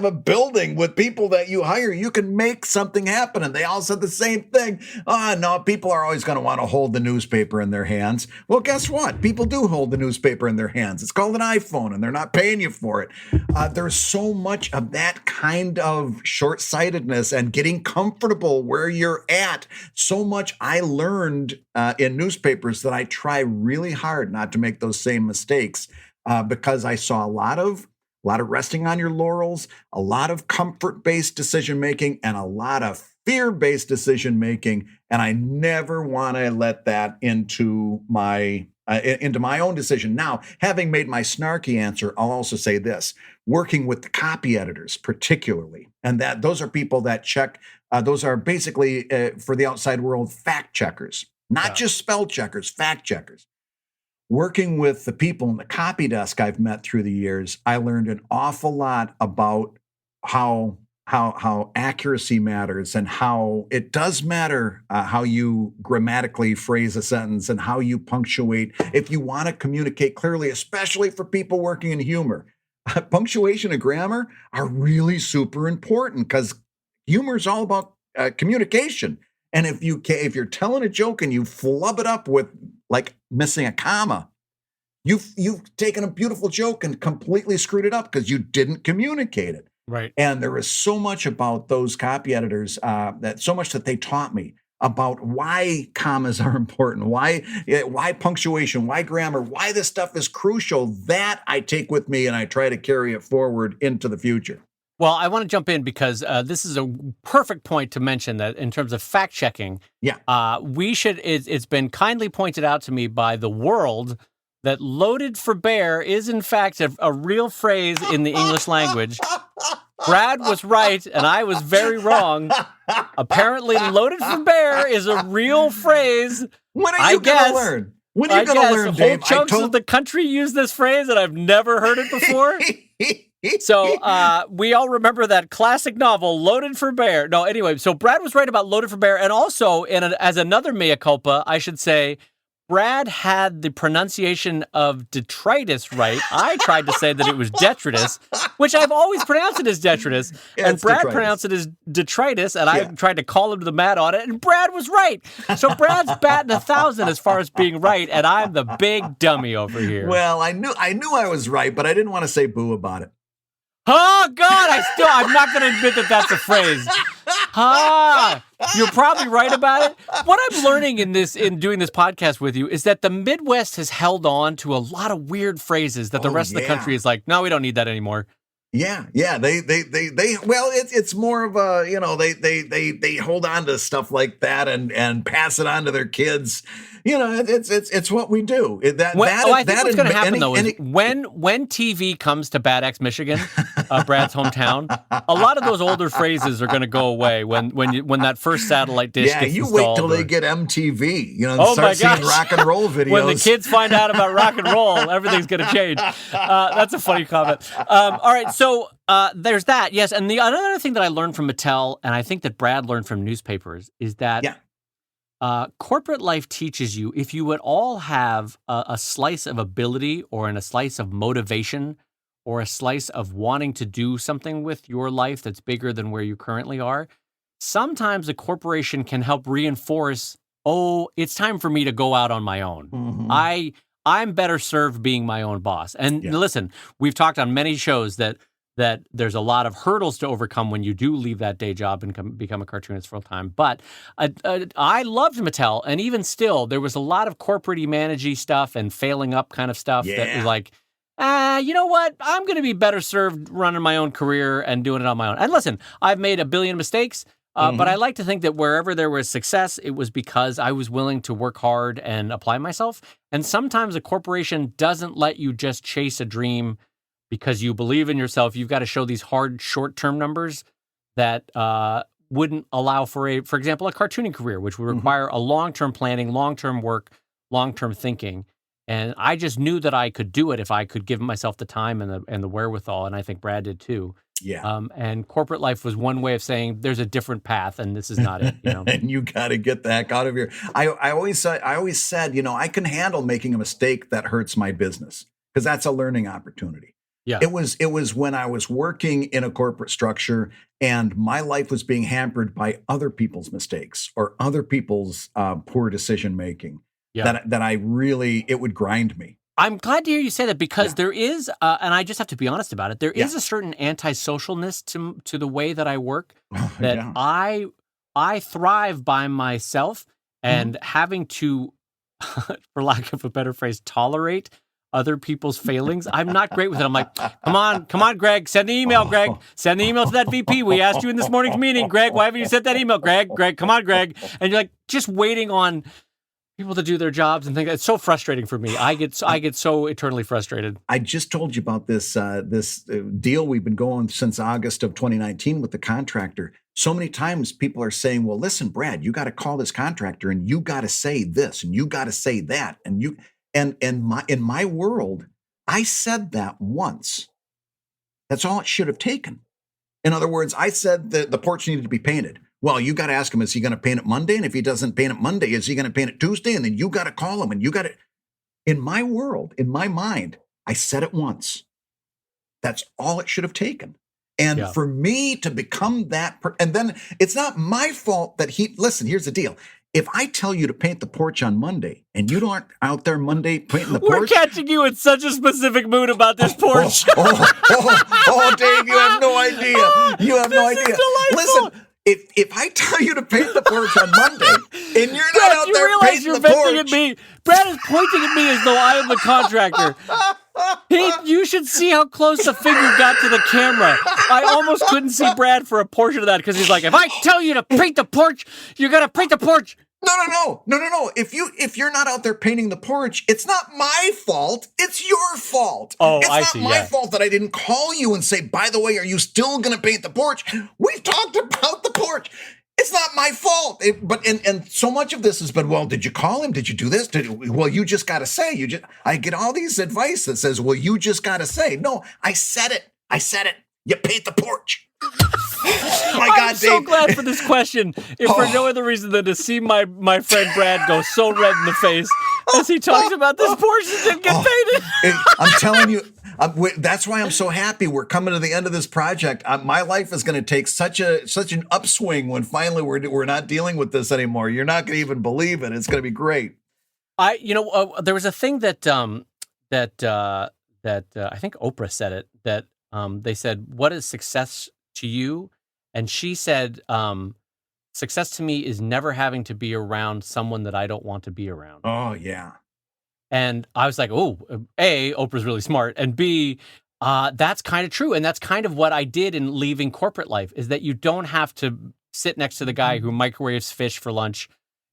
a building with people that you hire. You can make something happen. And they all said the same thing. Oh, no, people are always going to want to hold the newspaper in their hands. Well, guess what? People do hold the newspaper in their hands. It's called an iPhone, and they're not paying you for it. There's so much of that kind of short-sightedness and getting comfortable where you're at. So much I learned in newspapers that I try really hard not to make those same mistakes because I saw a lot of resting on your laurels, a lot of comfort-based decision-making, and a lot of fear-based decision-making. And I never want to let that into my own decision. Now, having made my snarky answer, I'll also say this: working with the copy editors, particularly, and that those are people that check. Those are basically, for the outside world, fact checkers, not just spell checkers, fact checkers. Working with the people in the copy desk I've met through the years, I learned an awful lot about how accuracy matters and how it does matter how you grammatically phrase a sentence and how you punctuate if you want to communicate clearly, especially for people working in humor. Punctuation and grammar are really super important because humor is all about communication. And if you're telling a joke and you flub it up with like missing a comma, you've taken a beautiful joke and completely screwed it up because you didn't communicate it. Right. And there is so much about those copy editors, that they taught me about why commas are important, why punctuation, why grammar, why this stuff is crucial. That I take with me and I try to carry it forward into the future. Well, I want to jump in because this is a perfect point to mention that in terms of fact checking, Yeah. It's been kindly pointed out to me by the world that loaded for bear is in fact a real phrase in the English language. Brad was right, and I was very wrong. Apparently, loaded for bear is a real phrase. When are you going to learn? When are you going to learn, Dave? Whole chunks of the country use this phrase, and I've never heard it before. So we all remember that classic novel, Loaded for Bear. No, anyway, so Brad was right about Loaded for Bear, and also, as another mea culpa, I should say, Brad had the pronunciation of detritus right. I tried to say that it was detritus, which I've always pronounced it as detritus. Yeah, and Brad detritus. Pronounced it as detritus, and I tried to call him to the mat on it, and Brad was right. So Brad's batting 1,000 as far as being right, and I'm the big dummy over here. Well, I knew I was right, but I didn't want to say boo about it. Oh, God, I'm not going to admit that that's a phrase. You're probably right about it. What I'm learning in doing this podcast with you is that the Midwest has held on to a lot of weird phrases that the rest of the country is like, no, we don't need that anymore. Yeah. Well, it's more of a, they hold on to stuff like that and pass it on to their kids. It's what we do. I think what's going to happen though is when TV comes to Bad Axe, Michigan, Brad's hometown, a lot of those older phrases are going to go away when that first satellite dish gets you installed. wait till they get MTV, and start seeing rock and roll videos. When the kids find out about rock and roll, everything's going to change. That's a funny comment. All right, so there's that. Yes, and another thing that I learned from Mattel, and I think that Brad learned from newspapers, is that corporate life teaches you, if you at all have a slice of ability or a slice of motivation or a slice of wanting to do something with your life that's bigger than where you currently are, sometimes a corporation can help reinforce, it's time for me to go out on my own. Mm-hmm. I'm better served being my own boss. And listen, we've talked on many shows that there's a lot of hurdles to overcome when you do leave that day job and become a cartoonist full time. But I loved Mattel, and even still, there was a lot of corporate-y, managey stuff and failing up kind of stuff that was like, you know what? I'm going to be better served running my own career and doing it on my own. And listen, I've made a billion mistakes, but I like to think that wherever there was success, it was because I was willing to work hard and apply myself. And sometimes a corporation doesn't let you just chase a dream because you believe in yourself. You've got to show these hard short-term numbers that wouldn't allow for example, a cartooning career, which would require a long-term planning, long-term work, long-term thinking. And I just knew that I could do it if I could give myself the time and the wherewithal, and I think Brad did too. Yeah. And corporate life was one way of saying there's a different path, and this is not it. And you got to get the heck out of here. I always said, I can handle making a mistake that hurts my business because that's a learning opportunity. Yeah. It was when I was working in a corporate structure and my life was being hampered by other people's mistakes or other people's poor decision making that I really, it would grind me. I'm glad to hear you say that because there is, and I just have to be be honest about it, there is a certain antisocialness to the way that I work that I thrive by myself and having to, for lack of a better phrase, tolerate other people's failings. I'm not great with it. I'm like, come on, Greg, send the email, Greg. Send the email to that VP. We asked you in this morning's meeting, Greg. Why haven't you sent that email, Greg? Come on, Greg. And you're like, just waiting on people to do their jobs and things. It's so frustrating for me. I get so eternally frustrated. I just told you about this deal we've been going since August of 2019 with the contractor. So many times people are saying, well, listen, Brad, you got to call this contractor and you got to say this and you got to say that. And in my world, I said that once. That's all it should have taken. In other words, I said that the porch needed to be painted. Well, you got to ask him, is he going to paint it Monday? And if he doesn't paint it Monday, is he going to paint it Tuesday? And then you got to call him and you got to, in my world, in my mind, I said it once. That's all it should have taken. And for me to become that, and then it's not my fault that listen, here's the deal. if I tell you to paint the porch on Monday and you aren't out there Monday painting the We're porch. catching you in such a specific mood about this porch. Dave, you have no idea. You have no idea. Delightful. Listen, if I tell you to paint the porch on Monday and you're Brad, not out you there realize painting you're the venting porch. at me. Brad is pointing at me as though I am the contractor. You should see how close the finger got to the camera. I almost couldn't see Brad for a portion of that because he's like, if I tell you to paint the porch, you're going to paint the porch. No. If you're not out there painting the porch, it's not my fault. It's your fault. Oh, it's I not see, my yeah. fault that I didn't call you and say, by the way, are you still going to paint the porch? We talked about the porch. It's not my fault. And so much of this has been, well, did you call him? Did you do this? Well, you just got to say. I get all these advice that says, well, you just got to say. No, I said it. You paint the porch. Oh my God, I'm so Dave. glad for this question, if for no other reason than to see my friend Brad go so red in the face as he talks about this porch that didn't get painted. I'm telling you, that's why I'm so happy we're coming to the end of this project. My life is going to take such an upswing when finally we're not dealing with this anymore. You're not going to even believe it. It's going to be great. There was a thing that I think Oprah said it, that they said, what is success to you? And she said, success to me is never having to be around someone that I don't want to be around. Oh, yeah. And I was like, oh, A, Oprah's really smart. And B, that's kind of true. And that's kind of what I did in leaving corporate life, is that you don't have to sit next to the guy who microwaves fish for lunch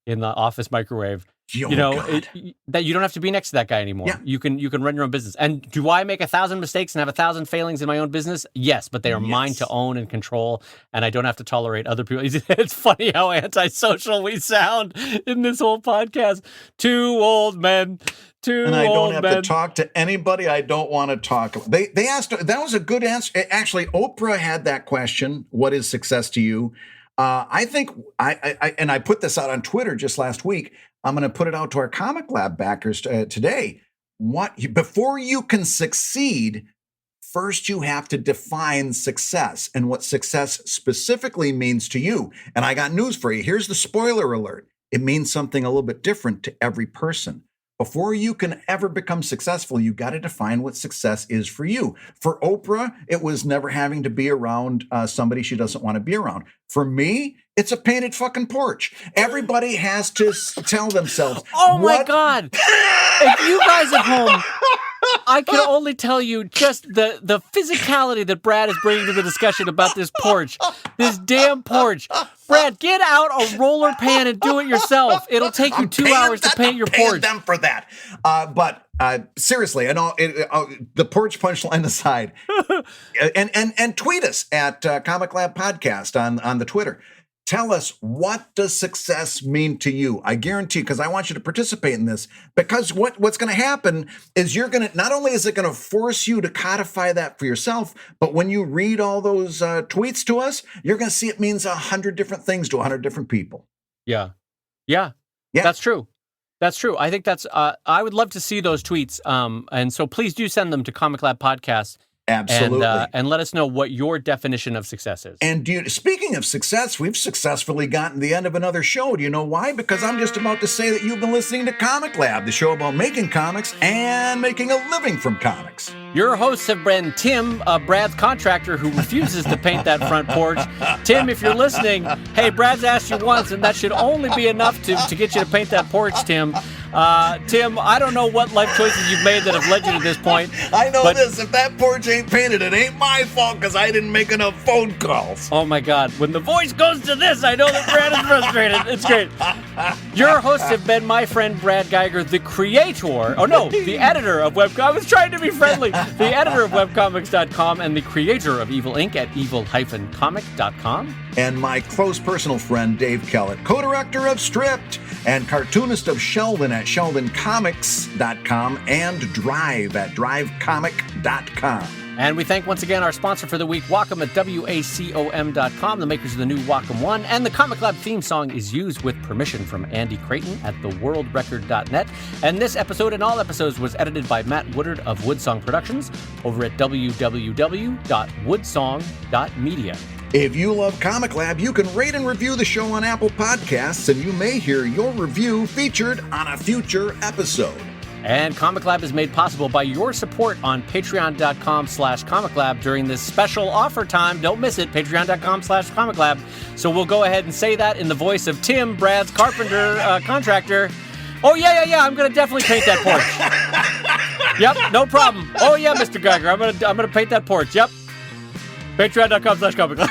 in the office microwave. That you don't have to be next to that guy anymore. Yeah. You can run your own business. And do I make 1,000 mistakes and have 1,000 failings in my own business? Yes, but they are mine to own and control, and I don't have to tolerate other people. It's funny how antisocial we sound in this whole podcast. Two old men. And I don't have to talk to anybody I don't want to talk. They asked, that was a good answer. Actually, Oprah had that question, what is success to you? I think, I put this out on Twitter just last week. I'm going to put it out to our ComicLab backers today. Before you can succeed, first you have to define success and what success specifically means to you. And I got news for you. Here's the spoiler alert. It means something a little bit different to every person. Before you can ever become successful, you got to define what success is for you. For Oprah, it was never having to be around somebody she doesn't want to be around. For me, it's a painted fucking porch. Everybody has to tell themselves. Oh my God. If you guys at home, I can only tell you just the physicality that Brad is bringing to the discussion about this porch, this damn porch. Brad, get out a roller pan and do it yourself. It'll take you 2 hours to paint your porch. Them for that. But seriously, and the porch punchline aside, and tweet us at ComicLab Podcast on the Twitter. Tell us, what does success mean to you? I guarantee, because I want you to participate in this, because what's going to happen is not only is it going to force you to codify that for yourself, but when you read all those tweets to us, you're going to see it means 100 different things to 100 different people. Yeah. That's true. I think that's, I would love to see those tweets. And so please do send them to ComicLab Podcast. Absolutely. And let us know what your definition of success is. And speaking of success, we've successfully gotten to the end of another show. Do you know why? Because I'm just about to say that you've been listening to Comic Lab, the show about making comics and making a living from comics. Your hosts have been Tim, Brad's contractor who refuses to paint that front porch. Tim, if you're listening, hey, Brad's asked you once, and that should only be enough to get you to paint that porch, Tim. Tim, I don't know what life choices you've made that have led you to this point. I know this. If that porch ain't painted, it ain't my fault because I didn't make enough phone calls. Oh, my God. When the voice goes to this, I know that Brad is frustrated. It's great. Your hosts have been my friend Brad Geiger, the the editor of webcomics. I was trying to be friendly. The editor of webcomics.com and the creator of Evil Inc. at evil-comic.com. And my close personal friend, Dave Kellett, co-director of Stripped and cartoonist of Sheldon at sheldoncomics.com and Drive at drivecomic.com. And we thank once again our sponsor for the week, Wacom at wacom.com, the makers of the new Wacom One. And the Comic Lab theme song is used with permission from Andy Creighton at theworldrecord.net. And this episode and all episodes was edited by Matt Woodard of Woodsong Productions over at www.woodsong.media. If you love ComicLab, you can rate and review the show on Apple Podcasts, and you may hear your review featured on a future episode. And ComicLab is made possible by your support on patreon.com/ComicLab during this special offer time. Don't miss it, patreon.com/ComicLab. So we'll go ahead and say that in the voice of Tim, Brad's carpenter contractor. Oh, yeah, I'm going to definitely paint that porch. Yep, no problem. Oh, yeah, Mr. Geiger, I'm gonna paint that porch. Yep. Patreon.com/ComicLab.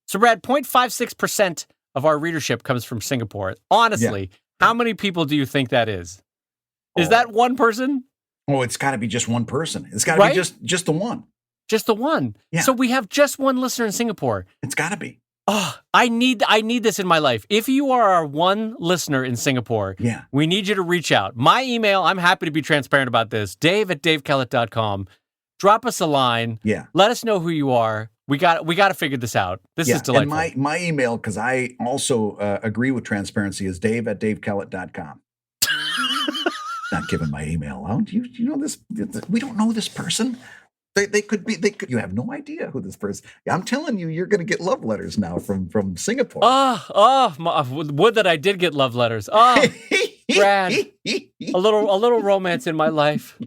So, Brad, 0.56% of our readership comes from Singapore. Honestly, how many people do you think that is? Is that one person? Oh, it's got to be just one person. It's got to be just the one. Just the one. Yeah. So we have just one listener in Singapore. It's got to be. Oh, I need this in my life. If you are our one listener in Singapore, we need you to reach out. My email, I'm happy to be transparent about this, dave@davekellett.com. Drop us a line. Yeah. Let us know who you are. We got to figure this out. This is delightful. And my email, because I also agree with transparency, is dave@davekellett.com. Not giving my email out. You know this? We don't know this person. They could. You have no idea who this person. I'm telling you, you're going to get love letters now from Singapore. Would that I did get love letters. Oh, Brad, a little romance in my life.